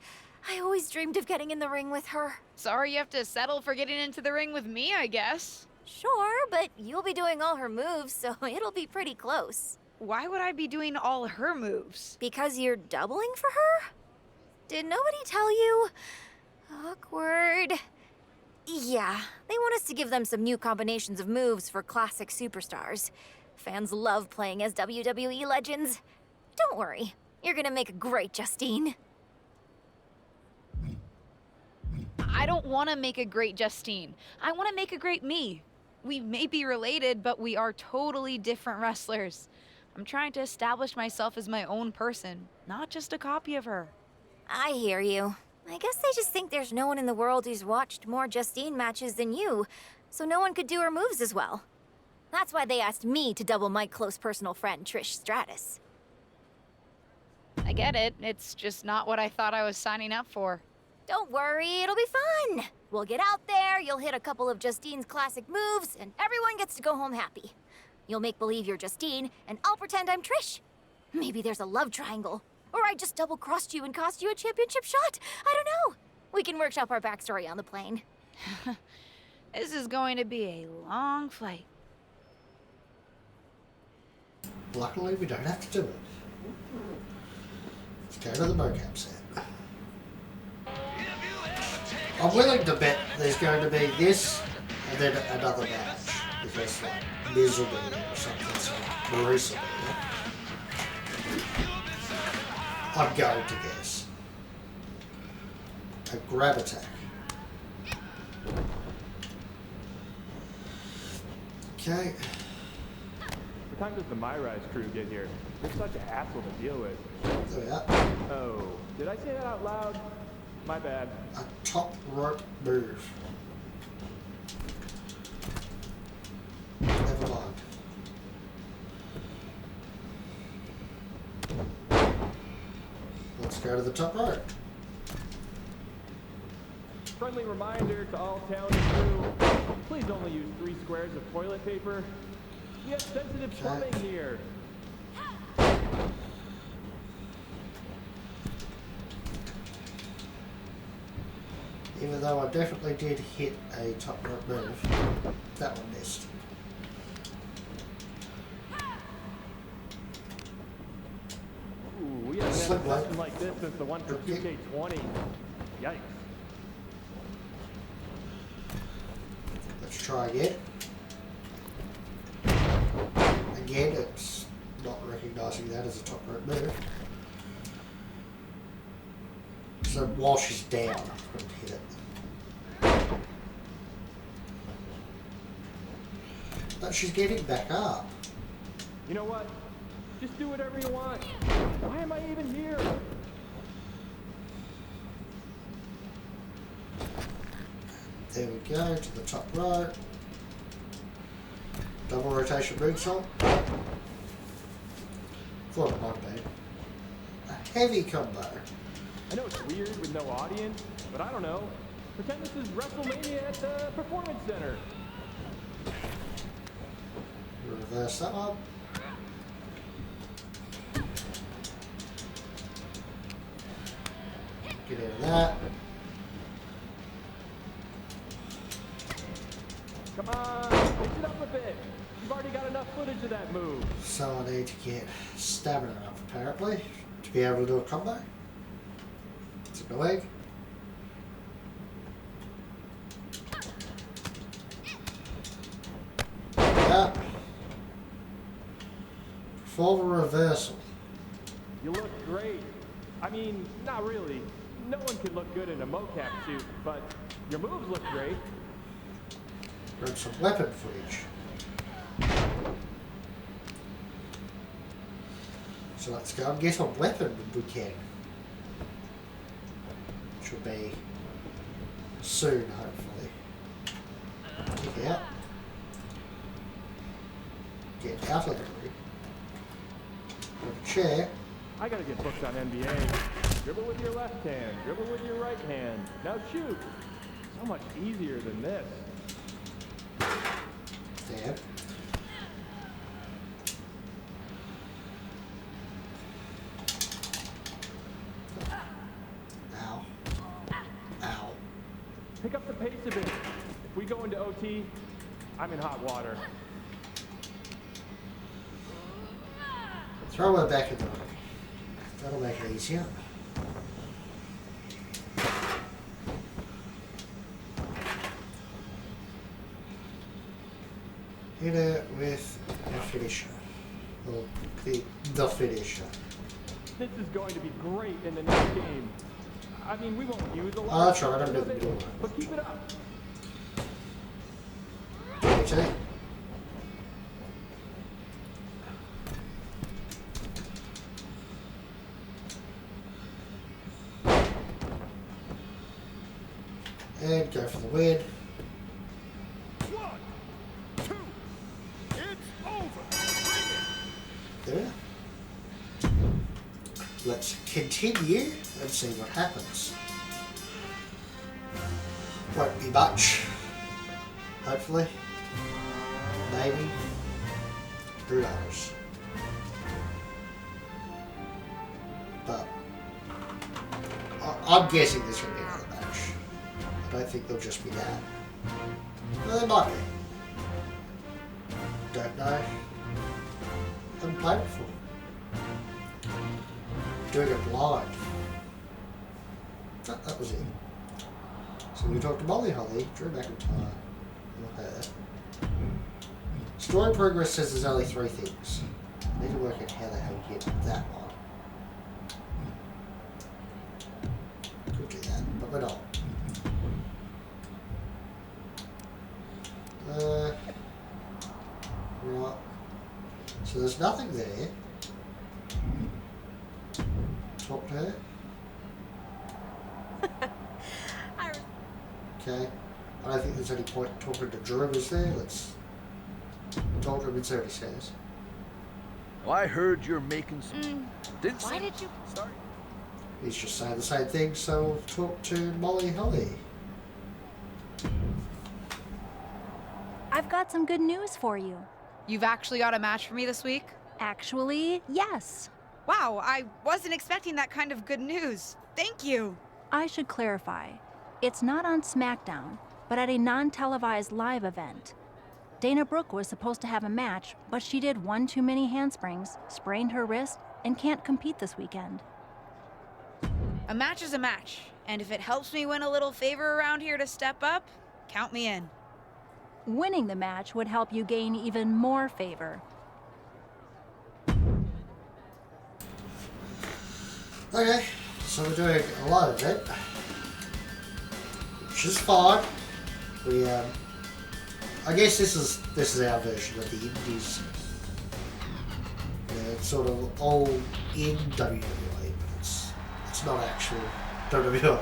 I always dreamed of getting in the ring with her. Sorry you have to settle for getting into the ring with me, I guess. Sure, but you'll be doing all her moves, so it'll be pretty close. Why would I be doing all her moves? Because you're doubling for her? Did nobody tell you? Awkward. Yeah, they want us to give them some new combinations of moves for classic superstars. Fans love playing as WWE legends. Don't worry, you're gonna make a great Justine. I don't want to make a great Justine. I want to make a great me. We may be related, but we are totally different wrestlers. I'm trying to establish myself as my own person, not just a copy of her. I hear you. I guess they just think there's no one in the world who's watched more Justine matches than you, so no one could do her moves as well. That's why they asked me to double my close personal friend, Trish Stratus. I get it. It's just not what I thought I was signing up for. Don't worry, it'll be fun. We'll get out there, you'll hit a couple of Justine's classic moves, and everyone gets to go home happy. You'll make believe you're Justine, and I'll pretend I'm Trish. Maybe there's a love triangle. Or I just double-crossed you and cost you a championship shot. I don't know. We can workshop our backstory on the plane. This is going to be a long flight. Luckily, we don't have to do it. Let's go to the mocap set. I'm willing to bet there's going to be this and then another match. Because like Miz will be there or something, so Maurice will be there. I'm going to guess. A grab attack. Okay. What time does the My Rise crew get here? They're such a hassle to deal with. There we are. Oh, did I say that out loud? My bad. A top rope move. Never mind. Let's go to the top rope. Friendly reminder to all town crew, please only use 3 squares of toilet paper. We have sensitive plumbing here. Even though I definitely did hit a top rope move, that one missed. Ooh, we haven't had a session like this since the one for 2K20. Yikes. Let's try again. Again, it's not recognizing that as a top rope move. So while she's down, I'm going to hit it. But she's getting back up. You know what? Just do whatever you want. Why am I even here? There we go, to the top rope. Double rotation moonsault. Thought it might be. A heavy combo. I know it's weird with no audience, but I don't know. Pretend this is WrestleMania at the Performance Center. Reverse that one. Get out of that. Come on, mix it up a bit. You've already got enough footage of that move. So I need to get stamina up apparently to be able to do a combo. It's annoying. Yeah. Perform a reversal. You look great. I mean, not really. No one can look good in a mocap suit, but your moves look great. Grab some weapon footage. So let's go and get a weapon if we can. Should be soon, hopefully. Kick out. Get out of the room. Grab a chair. I gotta get booked on NBA. Dribble with your left hand, dribble with your right hand. Now shoot. So much easier than this. Damn. Ow. Ow. Pick up the pace a bit. If we go into OT, I'm in hot water. Throw her back in the ring. That'll make it easier. Hit her with a finisher. Well, the finisher. This is going to be great in the next game. I mean, we won't use a lot. Oh, that's right. I don't know the middle one. But keep it up. 22. And go for the win. 1, 2, it's over. There. Let's continue and see what happens. Won't be much. Hopefully. Maybe. Who knows? But I'm guessing there's going to be another match. I don't think there'll just be that. Well, there might be. Don't know. Haven't played it before. Doing it blind. That was it. So we talked to Molly Holly, Drew McIntyre, or her. Story progress says there's only 3 things. I need to work out how the hell you get that one. Could do that, but we're not. Right. So there's nothing there. Talk to her. Okay. I don't think there's any point talking to Drew, is there? Let's talk to him and see what he says. Well, I heard you're making some... Why did you... Sorry. He's just saying the same thing, so we'll talk to Molly Holly. I've got some good news for you. You've actually got a match for me this week? Actually, yes. Wow, I wasn't expecting that kind of good news. Thank you. I should clarify. It's not on SmackDown, but at a non-televised live event. Dana Brooke was supposed to have a match, but she did one too many handsprings, sprained her wrist, and can't compete this weekend. A match is a match, and if it helps me win a little favor around here to step up, count me in. Winning the match would help you gain even more favor. Okay, so we're doing a lot of it, which is fine. We, I guess this is our version of the Indies. It's sort of all in WWE, but it's not actual WWE.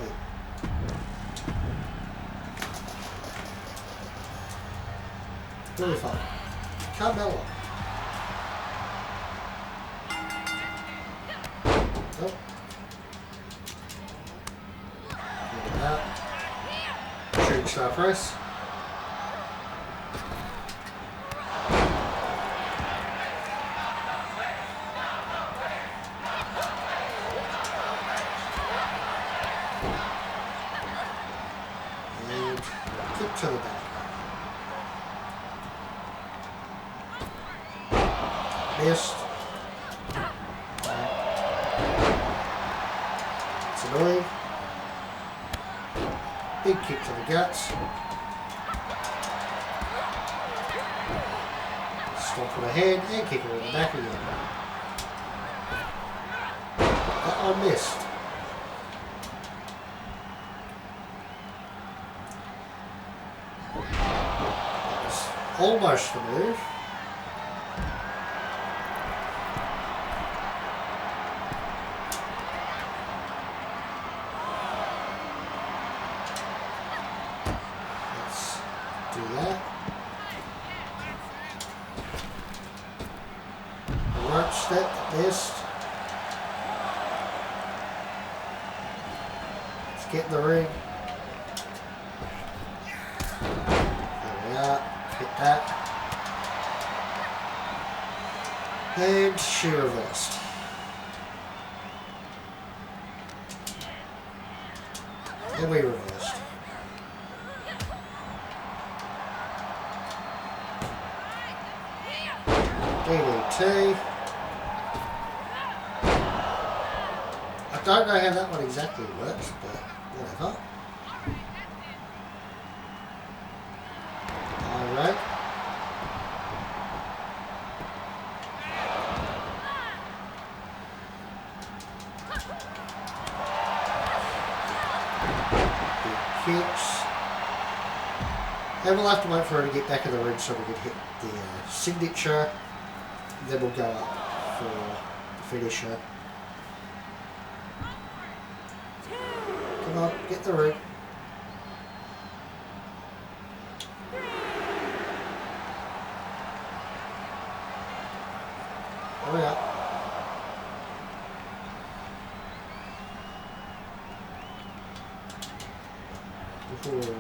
Really fun. Carmella. Oh. Look at that. Shooting star press. And kick to the back. Missed. It's annoying. Big kick to the guts. Stomp on the head and kick her in the back again. That one missed. That was almost the move. Step missed. Get in the ring. There we are. Hit that. And she reversed. And we reversed. DDT. I don't know how that one exactly works, but whatever. Alright. Kicks. And we'll have to wait for her to get back in the ring so we can hit the signature. Then we'll go up for the finisher. Come on, get the ring. Hurry up. Ooh.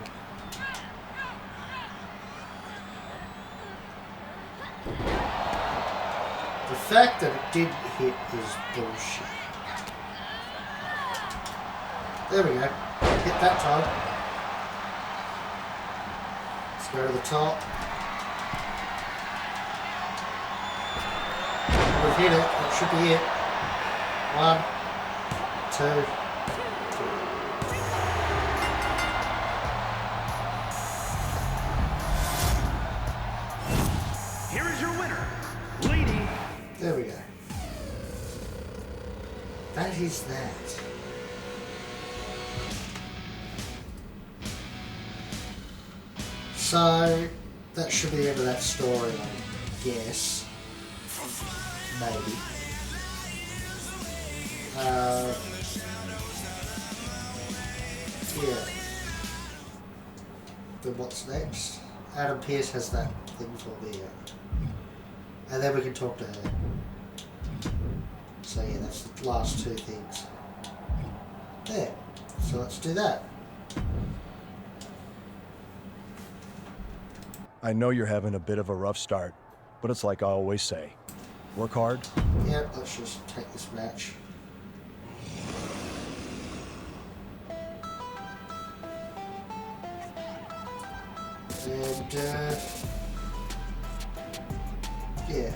The fact that it didn't hit is bullshit. There we go. Hit that time. Let's go to the top. We've hit it. That should be it. 1, 2, 3. Here is your winner, Lady. There we go. That is that. So, that should be the end of that story, I guess. Maybe. Yeah. Then what's next? Adam Pearce has that thing for me. And then we can talk to her. So yeah, that's the last 2 things. There. So let's do that. I know you're having a bit of a rough start, but it's like I always say, work hard. Yeah, let's just take this match. And, yeah.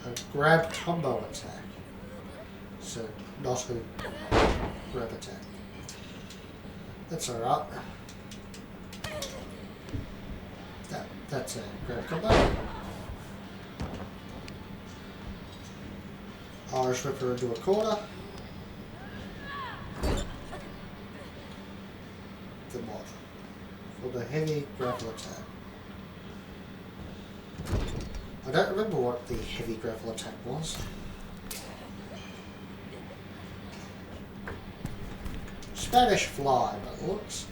A grab combo attack. So, not a grab attack. That's alright. That's a grab combo. Irish Whipper into a corner. Then what? For the heavy grapple attack. I don't remember what the heavy grapple attack was. Spanish fly, by the looks.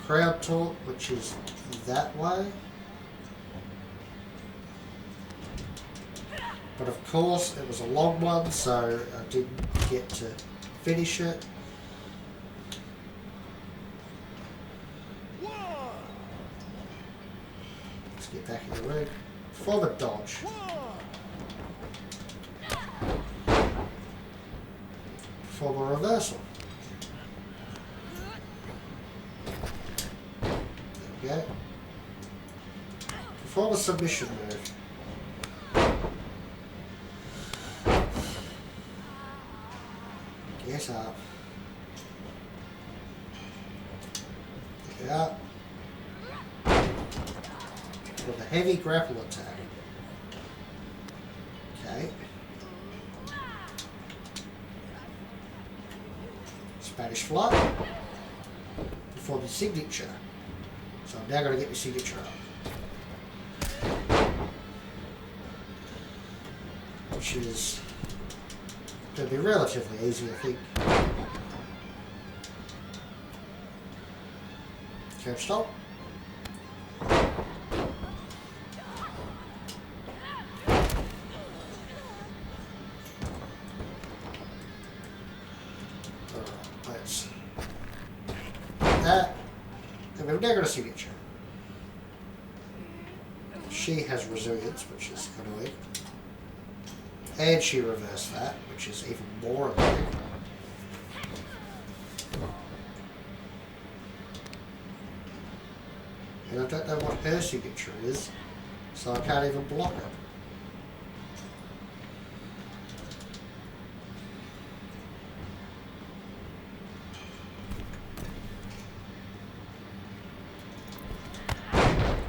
Crowd talk, which is that way. But of course, it was a long one, so I didn't get to finish it. Let's get back in the ring. Forward dodge. Forward reversal. There we go. Perform a submission move. Get up. Get up. With a heavy grapple attack. Okay. Spanish fly. Before the signature. So I'm now going to get the signature up. Which is going to be relatively easy, I think. Curb stop. hit that. And we've now got a signature. She has resilience, which is annoying. And she reversed that, which is even more annoying. And I don't know what her signature is, so I can't even block it.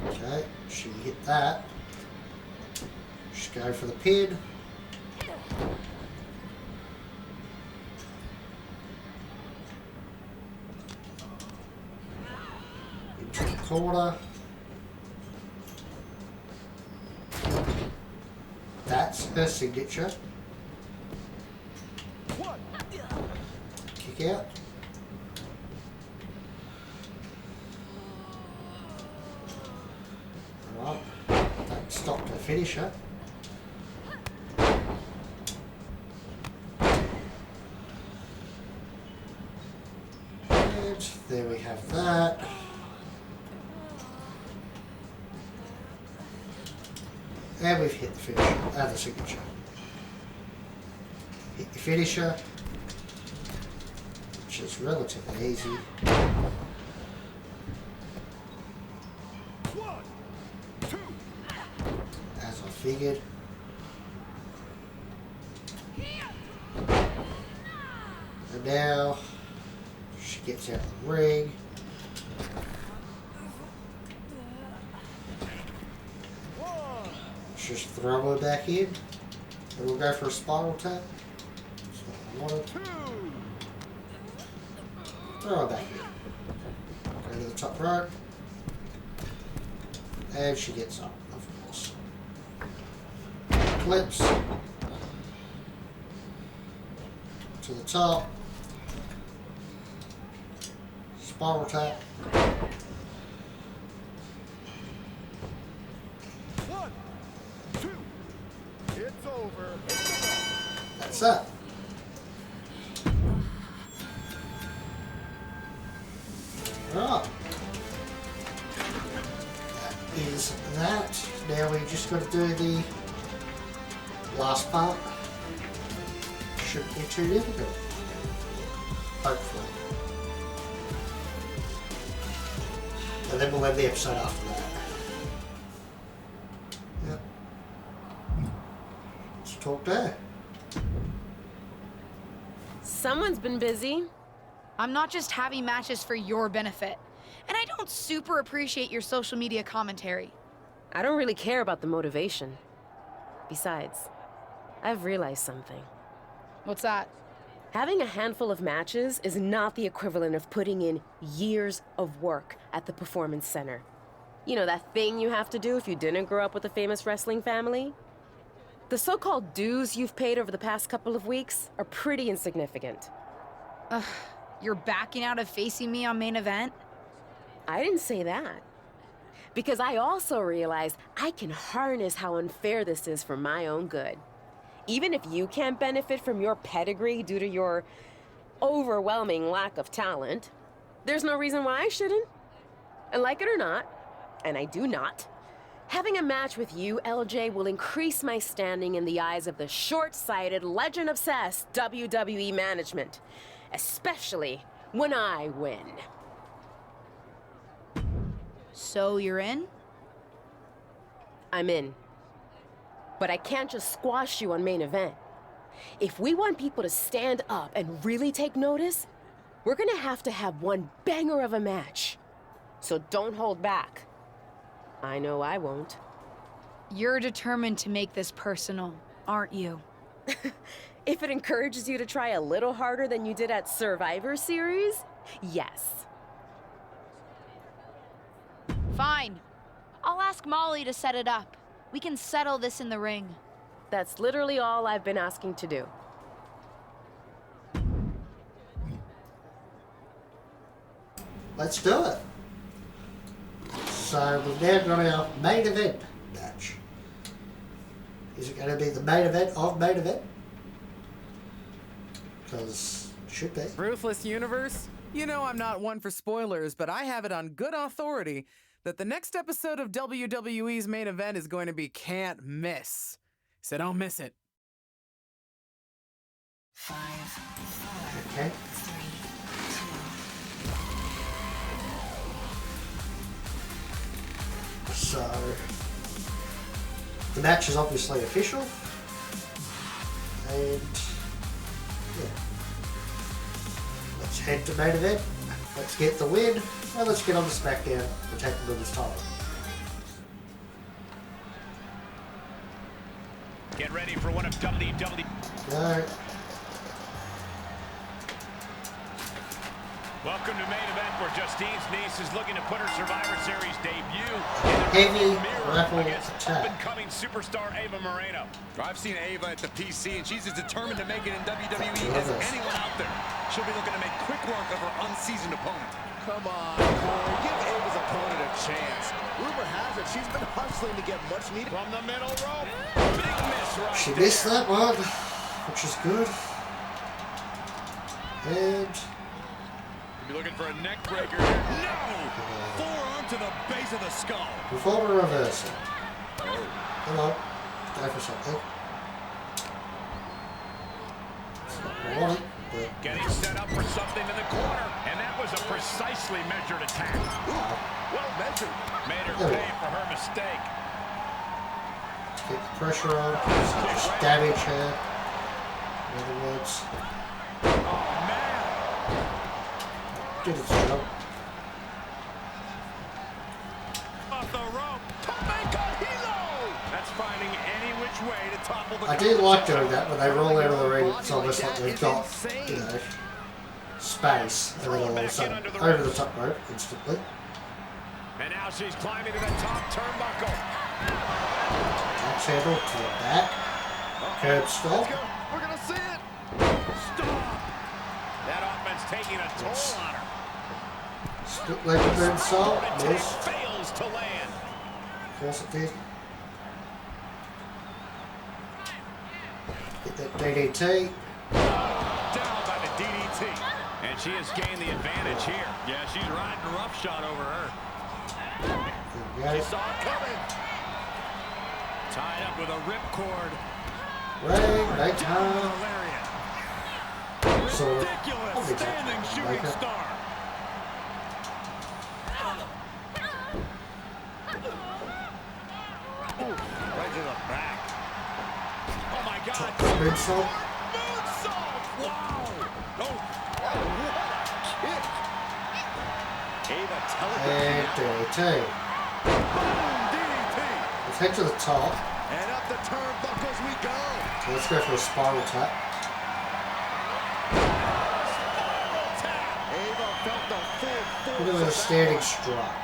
Okay, she hit that. She's going for the pin. Into the corner. That's her signature. Kick out. Alright, that stopped her finisher. And there we have that. And we've hit the finisher, the signature. Hit your finisher, which is relatively easy. As I figured. And now she gets out of the ring. Just throw her back in, and we'll go for a spiral tap. That's what I wanted. Throw her back in. Go to the top rope. And she gets up, of course. Flips. To the top. Spiral tap. That's it. Right. That is that. Now we just got to do the last part. Shouldn't be too difficult. Hopefully. And then we'll end the episode after that. Yep. Let's talk there. Someone's been busy. I'm not just having matches for your benefit. And I don't super appreciate your social media commentary. I don't really care about the motivation. Besides, I've realized something. What's that? Having a handful of matches is not the equivalent of putting in years of work at the Performance Center. You know, that thing you have to do if you didn't grow up with a famous wrestling family? The so-called dues you've paid over the past couple of weeks are pretty insignificant. You're backing out of facing me on main event? I didn't say that. Because I also realized I can harness how unfair this is for my own good. Even if you can't benefit from your pedigree due to your overwhelming lack of talent, there's no reason why I shouldn't. And like it or not, and I do not, having a match with you, LJ, will increase my standing in the eyes of the short-sighted, legend-obsessed WWE management. Especially when I win. So you're in? I'm in. But I can't just squash you on main event. If we want people to stand up and really take notice, we're gonna have to have one banger of a match. So don't hold back. I know I won't. You're determined to make this personal, aren't you? If it encourages you to try a little harder than you did at Survivor Series, yes. Fine. I'll ask Molly to set it up. We can settle this in the ring. That's literally all I've been asking to do. Let's do it. So we've now got our main event match. Is it going to be the main event of main event? Because it should be. Ruthless Universe, You know I'm not one for spoilers, but I have it on good authority that the next episode of WWE's main event is going to be can't miss. So don't miss it. 5, 4, okay. 3, 2. So the match is obviously official, and yeah, let's head to main event. Let's get the win, and let's get on to SmackDown and take the women's title. Get ready for one of WWE. No. Welcome to main event where Justine's niece is looking to put her Survivor Series debut Heavy raffle against attack. up-and-coming superstar Ava Moreno. I've seen Ava at the PC, and she's as determined to make it in WWE as anyone out there. She'll be looking to make quick work of her unseasoned opponent. Come on, Corey, give Ava's opponent a chance. Rumor has it she's been hustling to get much needed from the middle rope. Big miss right She there. missed that one, which is good. And you're looking for a neck breaker. No! Forearm to the base of the skull. performer reversal. Hello. Go for something. It's not what I wanted, but Getting set up for something in the corner, and that was a precisely measured attack. Well measured. Made her pay for her mistake. get the pressure on, just damage her. In other words, did its job. Off the rope. That's finding any which way to topple the I do like doing that when they roll out of the ring. It's almost like they've got, you know, space, and then all of a sudden over the top rope instantly. And now she's climbing to the top turnbuckle. Axe handle to the back. Curb stop. We're gonna see it. Stop. That offense taking a toll on her. Split leg moonsault. Miss. Fails to land. Of course it did. Get that DDT. Down by the DDT. And she has gained the advantage here. Yeah, she's riding roughshod over her. There She saw it coming. Tied up with a ripcord. Ring, nighttime. Sort of. Ridiculous. Standing shooting star. Right to the back. Oh my God. Moonsault. Moonsault. Wow. Oh, what a kick. Ava And DDT. Let's head to the top. And up the turnbuckles we go. So let's go for a spiral tap. Ava felt the full Look at the standing strike.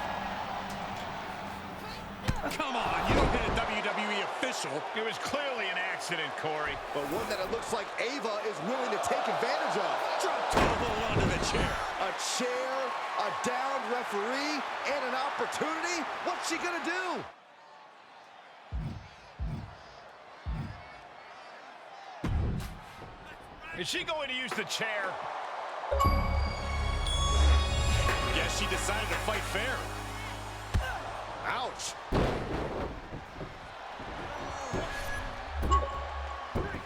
Come on, you don't hit a WWE official. It was clearly an accident, Corey. But one that it looks like Ava is willing to take advantage of. Drop toe onto the chair. A chair, a downed referee, and an opportunity. What's she gonna do? Is she going to use the chair? Guess she decided to fight fair. Ouch.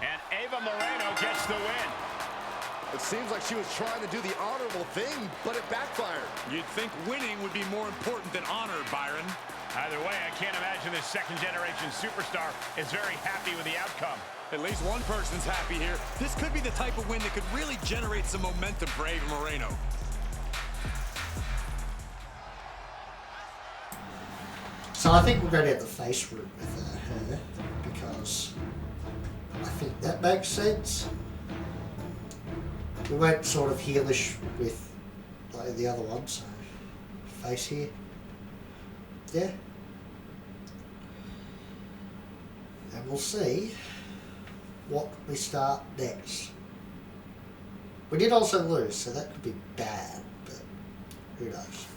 And Ava Moreno gets the win. It seems like she was trying to do the honorable thing, but it backfired. You'd think winning would be more important than honor, Byron. Either way, I can't imagine this second-generation superstar is very happy with the outcome. At least one person's happy here. This could be the type of win that could really generate some momentum for Ava Moreno. So I think we're going to get the face route with her because I think that makes sense. We went sort of heelish with like the other one, so face here. Yeah. And we'll see what we start next. We did also lose, so that could be bad, but who knows.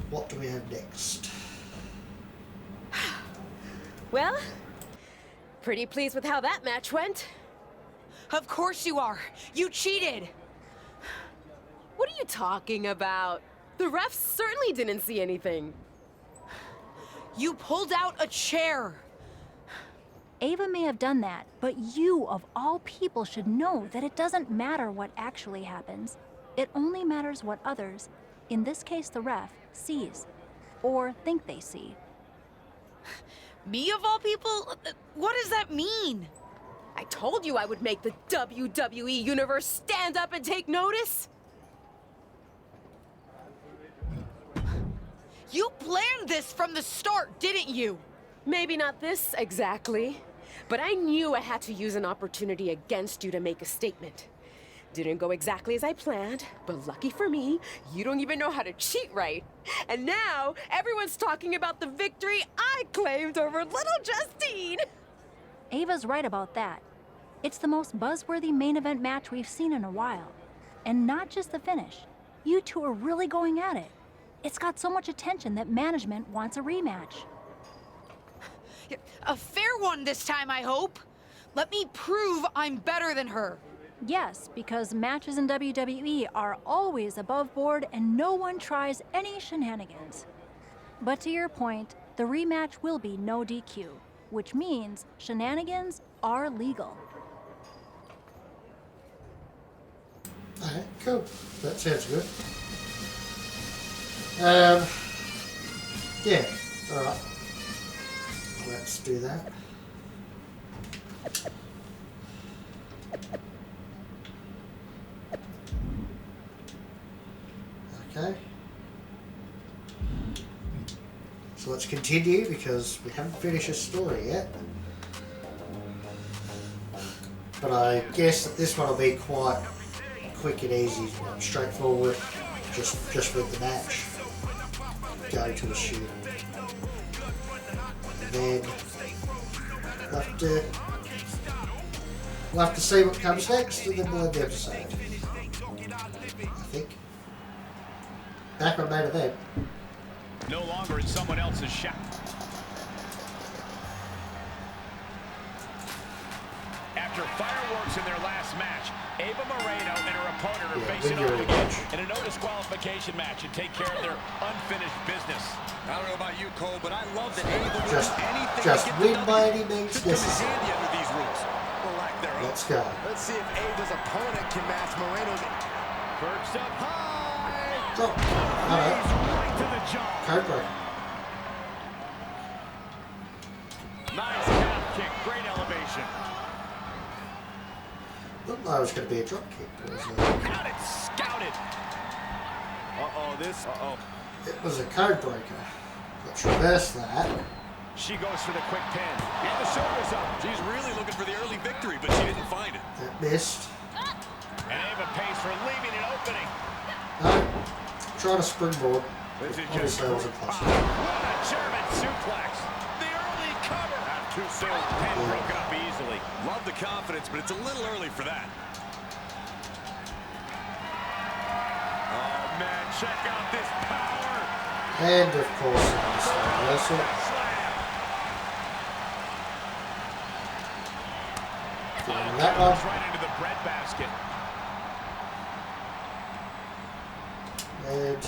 What do we have next? Well, pretty pleased with how that match went. Of course you are. You cheated. What are you talking about? The refs certainly didn't see anything. You pulled out a chair. Ava may have done that, but you, of all people, should know that it doesn't matter what actually happens. It only matters what others, in this case the ref, sees. Or think they see. Me of all people? What does that mean? I told you I would make the WWE Universe stand up and take notice. You planned this from the start, didn't you? Maybe not this exactly, but I knew I had to use an opportunity against you to make a statement. Didn't go exactly as I planned, but lucky for me, you don't even know how to cheat right. And now, everyone's talking about the victory I claimed over little Justine. Ava's right about that. It's the most buzzworthy main event match we've seen in a while. And not just the finish. You two are really going at it. It's got so much attention that management wants a rematch. A fair one this time, I hope. Let me prove I'm better than her. Yes, because matches in WWE are always above board and no one tries any shenanigans. But to your point, the rematch will be no DQ, which means shenanigans are legal. Alright, cool. That sounds good. Yeah, alright. Let's do that. Okay. So let's continue because we haven't finished the story yet. But I guess that this one will be quite quick and easy, straightforward, just with the match. Go to the shoot. And then we'll have to see what comes next and then we'll end the episode. I think. Back on main event. No longer in someone else's shot. After fireworks in their last match, Ava Moreno and her opponent are facing off again in a no disqualification match and take care of their unfinished business. I don't know about you, Cole, but I love that Ava will Just do anything just to get win the by W. any means Just is necessary. handy under these rules. Or lack thereof. Let's go. Let's see if Ava's opponent can match Moreno's. Perched up high. Drop. Right to the jaw. Code break. Nice calf kick. Great elevation. Looked like it was going to be a drop kick. But it was Got it scouted. It was a code breaker. Let's reverse that. She goes for the quick pin. And the shoulders up. She's really looking for the early victory, but she didn't find it. That missed. And Ava pays for leaving an opening. No. Trying to springboard. This is Obviously, just I wasn't close. what a German suplex. The early cover. Not too soon. Pin broken up easily. Love the confidence, but it's a little early for that. Oh, man, check out this power. And, of course, it's the reversal. Feeling that one. Right into the bread basket. And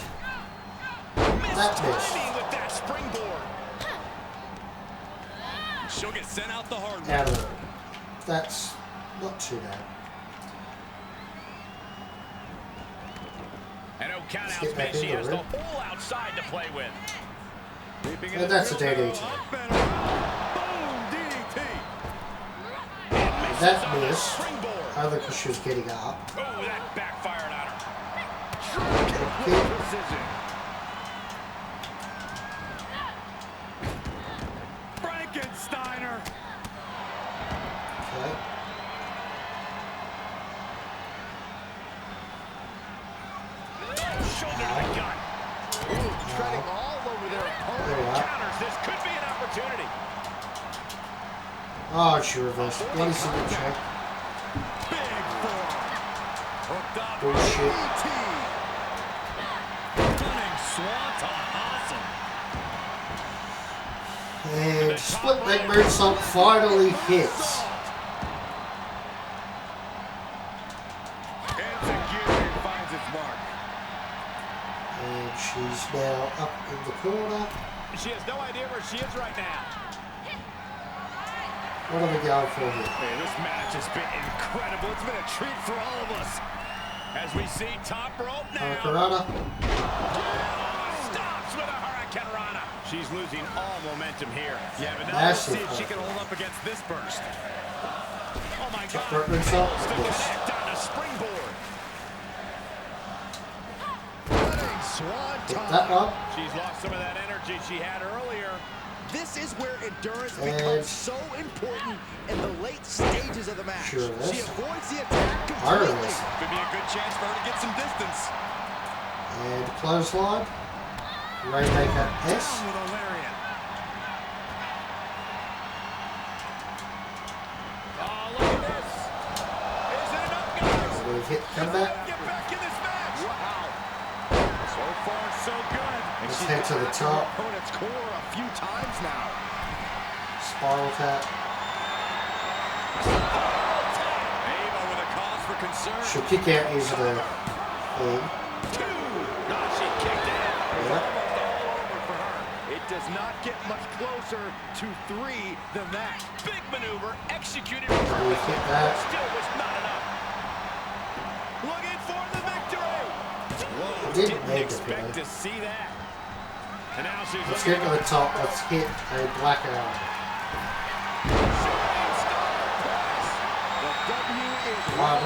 that missed. With that springboard. She'll get sent out the hard way. Out of it. That's not too bad. And no Let's countouts, get back man. She into has the the ring. whole outside to play with. And that's a DDT. And that missed. Either because she was getting up. Oh, that backfired on her. Kick. Precision. Frankensteiner. Okay. Shoulder to the gut. Treading all over their opponent. There we are. Counters. This could be an opportunity. Oh, she reversed. Bloody single check. Big four. Hooked up. Bullshit. Stunning swanton. Awesome. And split leg moonsault finally hits. she's now up in the corner. She has no idea where she is right now. What are we going for here? Hey, this match has been incredible. It's been a treat for all of us. As we see top rope now. Hurricanrana. Stops with a Hurricanrana. She's losing all momentum here. Yeah, but now let's see if she can hold up against this burst. Oh my God. Down to springboard. Get that up. She's lost some of that energy she had earlier. This is where endurance becomes so important in the late stages of the match. Sure is. She avoids the attack completely. Could be a good chance for her to get some distance. And clothesline. Rainmaker S. With a lariat. Oh, look at this. Is it enough, guys? We've hit comeback. Get back in this match. Wow. So far, so good. Let's head to the top. Opponent's core a few times now. Spiral tap. Ava with a cause for concern. She'll kick out easily. She kicked it. Yep. It does not get much closer to 3 than that. Big maneuver executed. We've hit that. Still was not enough. Looking for the victory. Whoa, Didn't make it, expect really. to see that. And now she's Let's looking get to the top. Let's hit a black arrow. The W is 1,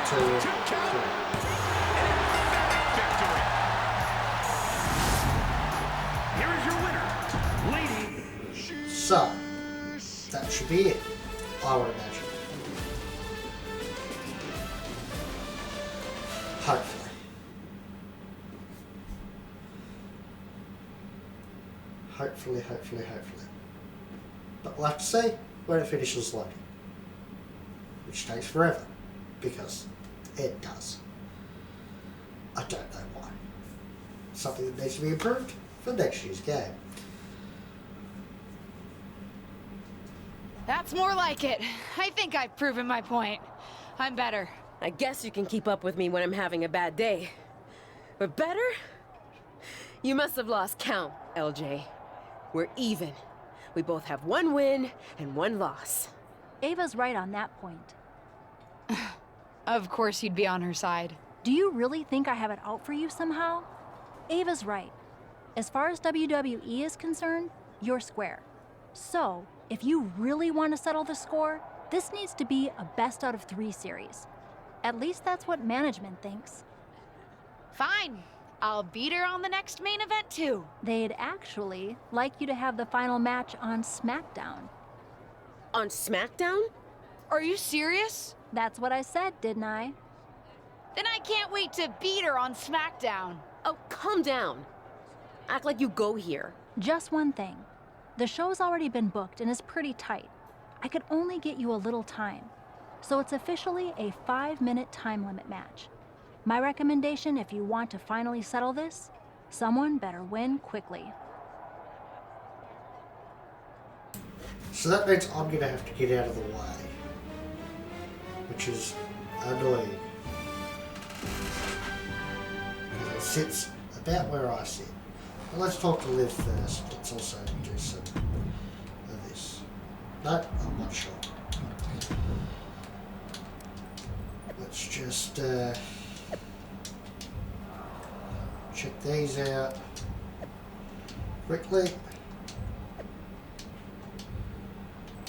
2, 3. Here is your winner, Lady. So, that should be it, I would imagine. Hopefully. Hopefully. But we'll have to see when it finishes later. Which takes forever. Because it does. I don't know why. Something that needs to be improved for next year's game. That's more like it. I think I've proven my point. I'm better. I guess you can keep up with me when I'm having a bad day. But better? You must have lost count, LJ. We're even. We both have 1 win and 1 loss. Ava's right on that point. Of course you'd be on her side. Do you really think I have it out for you somehow? Ava's right. As far as WWE is concerned, you're square. So, if you really want to settle the score, this needs to be a best out of 3 series. At least that's what management thinks. Fine. I'll beat her on the next main event too. They'd actually like you to have the final match on SmackDown. On SmackDown? Are you serious? That's what I said, didn't I? Then I can't wait to beat her on SmackDown. Oh, calm down. Act like you go here. Just one thing. The show's already been booked and is pretty tight. I could only get you a little time. So it's officially a 5-minute time limit match. My recommendation, if you want to finally settle this, someone better win quickly. So that means I'm going to have to get out of the way. Which is annoying. Because it sits about where I sit. Well, let's talk to Liv first. Let's also do some of this. No, I'm not sure. Let's just check these out quickly.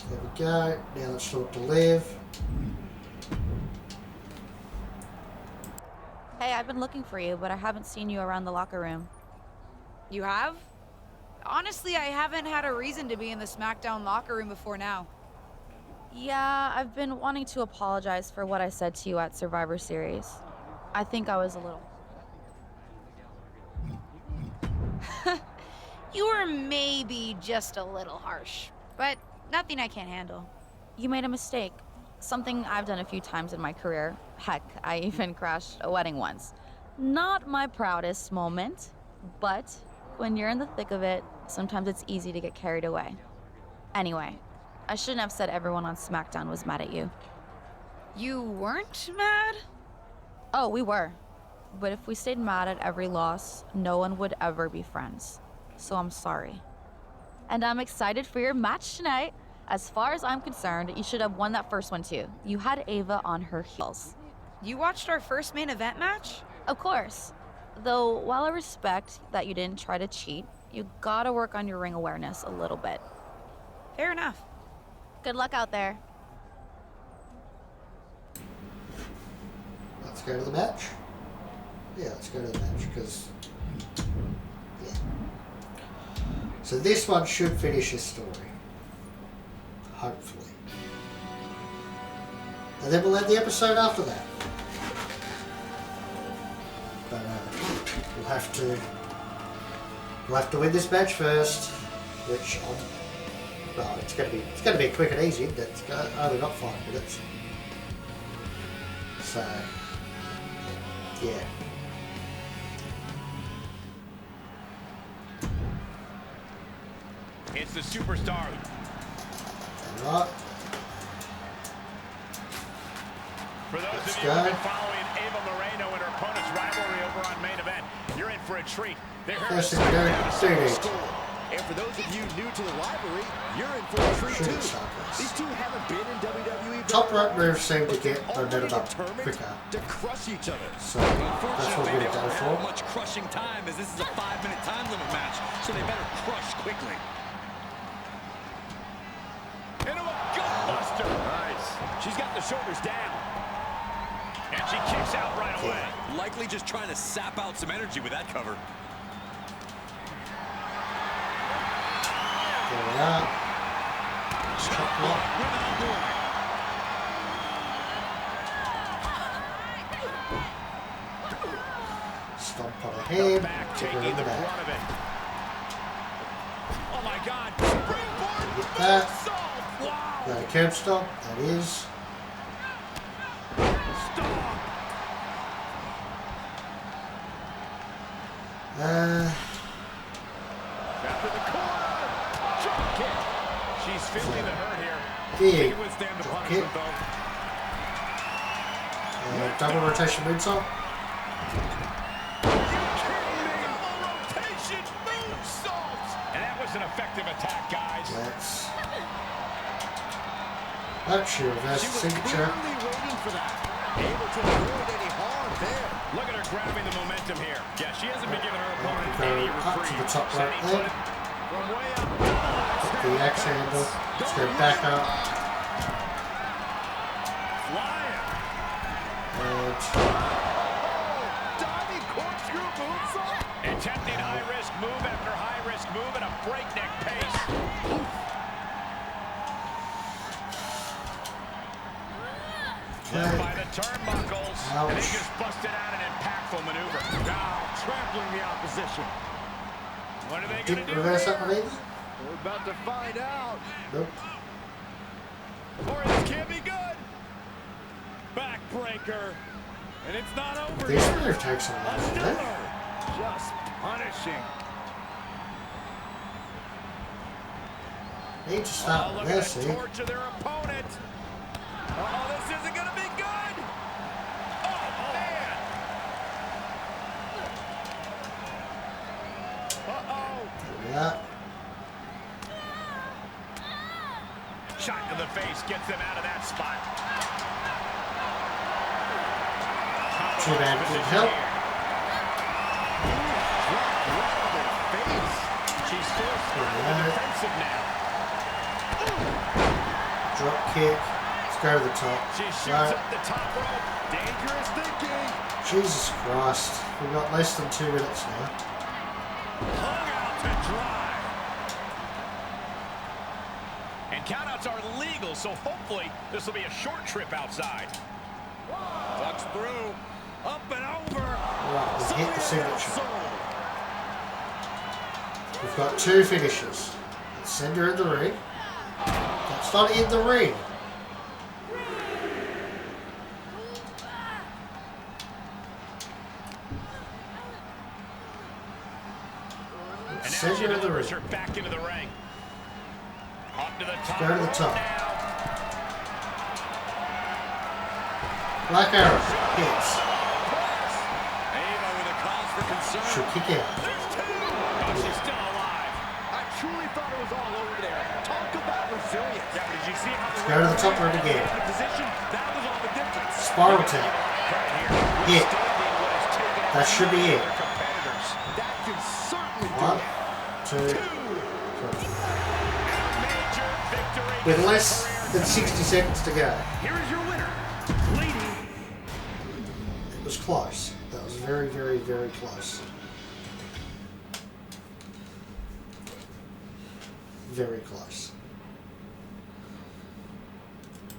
There we go. Now let's talk to Liv. Hey, I've been looking for you, but I haven't seen you around the locker room. You have? Honestly, I haven't had a reason to be in the SmackDown locker room before now. Yeah, I've been wanting to apologize for what I said to you at Survivor Series. I think I was a little... You were maybe just a little harsh, but nothing I can't handle. You made a mistake. Something I've done a few times in my career. Heck, I even crashed a wedding once. Not my proudest moment, but when you're in the thick of it, sometimes it's easy to get carried away. Anyway, I shouldn't have said everyone on SmackDown was mad at you. You weren't mad? Oh, we were. but if we stayed mad at every loss, no one would ever be friends. So I'm sorry. And I'm excited for your match tonight. As far as I'm concerned, you should have won that first one too. You had Ava on her heels. You watched our first main event match? Of course. Though, while I respect that you didn't try to cheat, you gotta work on your ring awareness a little bit. Fair enough. Good luck out there. Let's go to the match. Yeah, let's go to the match, because... Yeah. So this one should finish his story. Hopefully. And then we'll end the episode after that. But we'll have to win this match first, which well, it's gonna be quick and easy. It's only got 5 minutes. So yeah. It's the superstar. Right. For those of you who've been following Ava Moreno and her opponent's rivalry over on Main Event, you're in for a treat. They're here to start down a single score. And for those of you new to the rivalry, you're in for a treat too. These two haven't been in WWE. Top rope moves seem to get momentum up quicker. To crush each other. So that's what we're going to go for. Much crushing time, as this is a 5-minute time limit match, so they better crush quickly. Into a gutbuster. Nice. She's got the shoulders down. And she kicks out right away. Likely just trying to sap out some energy with that cover. There we are. Chop block. Stomp on the head. Take her in the back. Oh my God. Get that. Got a curb stop. That is. After the corner. Drop kick. She's feeling the hurt here. Big She can withstand the punishment though. Double rotation moonsault. Rotation moonsault. And that was an effective attack, guys. Let's. Oh, she reversed the signature. Waiting for that. Able to avoid any harm there. Look at her grabbing the momentum here. Yeah, she hasn't been giving her opponent any Go up to reprieve. the top right there. From way up. The axe handle. Let's go back up. Flying. And Diving corkscrew moonsault. Attempting high-risk move after high-risk move at a breakneck pace. Led by the turnbuckles. Ouch. And he just busted out an impactful maneuver. Now trampling the opposition. What are they going to do? reverse up on it. We're about to find out. Nope. Or this can't be good. Backbreaker. And it's not over. This move takes a while, doesn't it? Just punishing. Need to start with this, see? Torture their opponent. Oh, this isn't going to be good. Oh, man. Uh-oh. Yeah. Shot to the face gets them out of that spot. Too bad it didn't help. She's forced to the defensive now. Drop kick. Let's go to the top. She shoots Right. up the top rope. Dangerous thinking. Jesus Christ. We've got less than 2 minutes now. Hung out to dry. And countouts are legal, so hopefully this will be a short trip outside. Ducks through. Up and over. Right, we've hit the signature. We've got 2 finishes. Let's send her in the ring. That's not in the ring. And Send now she her in the delivers ring. her back into the ring. Up to the top. Go to the rope top. now. Black arrow hits. She'll kick out. Oh, she's still alive. I truly thought it was all over there. Talk about resilience. Yeah, but did you see how Let's go to the top rope again. position? That was all the difference. Spiral tap. Hit. That should be it. That can certainly do 1, 2, 3. With less than 60 seconds to go. Here is your winner, lady. It was close. That was very, very, very close. Very close.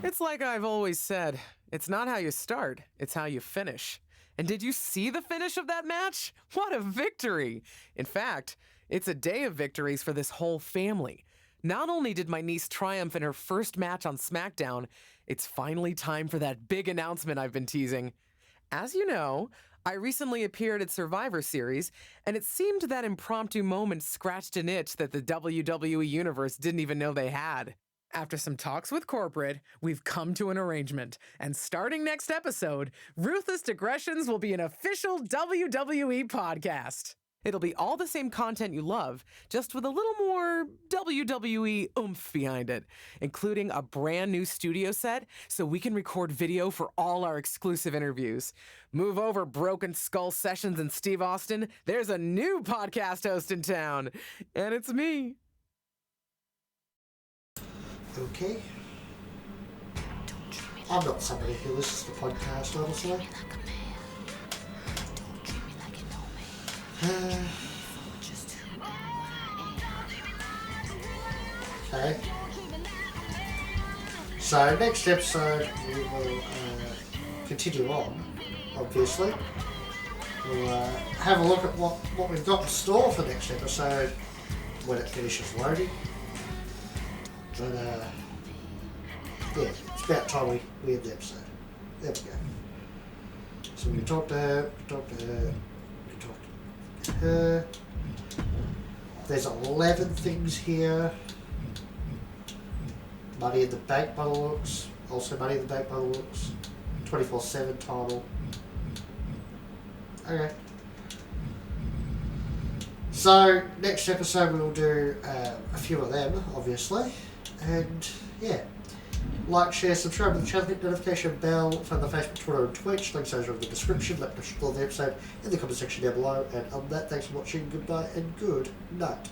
It's like I've always said, it's not how you start, it's how you finish. And did you see the finish of that match? What a victory! In fact, it's a day of victories for this whole family. Not only did my niece triumph in her first match on SmackDown, it's finally time for that big announcement I've been teasing. As you know, I recently appeared at Survivor Series, and it seemed that impromptu moment scratched an itch that the WWE Universe didn't even know they had. After some talks with corporate, we've come to an arrangement, and starting next episode, Ruthless Digressions will be an official WWE podcast. It'll be all the same content you love, just with a little more WWE oomph behind it, including a brand new studio set so we can record video for all our exclusive interviews. Move over, Broken Skull Sessions and Steve Austin. There's a new podcast host in town, and it's me. Okay. I'm not somebody who listens to podcasts, honestly. Okay. So next episode we will continue on, obviously. We'll have a look at what we've got in store for next episode when it finishes loading. But yeah, it's about time we end the episode. There we go. So we can talk to her, There's 11 things here. Money in the Bank by the looks. Also Money in the Bank by the looks. 24/7 title. Okay. So next episode we'll do a few of them, obviously. And yeah. Like, share, subscribe to the channel, hit notification bell from the Facebook, Twitter and Twitch. Links are in the description. Let me know the episode in the comment section down below. And on that, thanks for watching, goodbye and good night.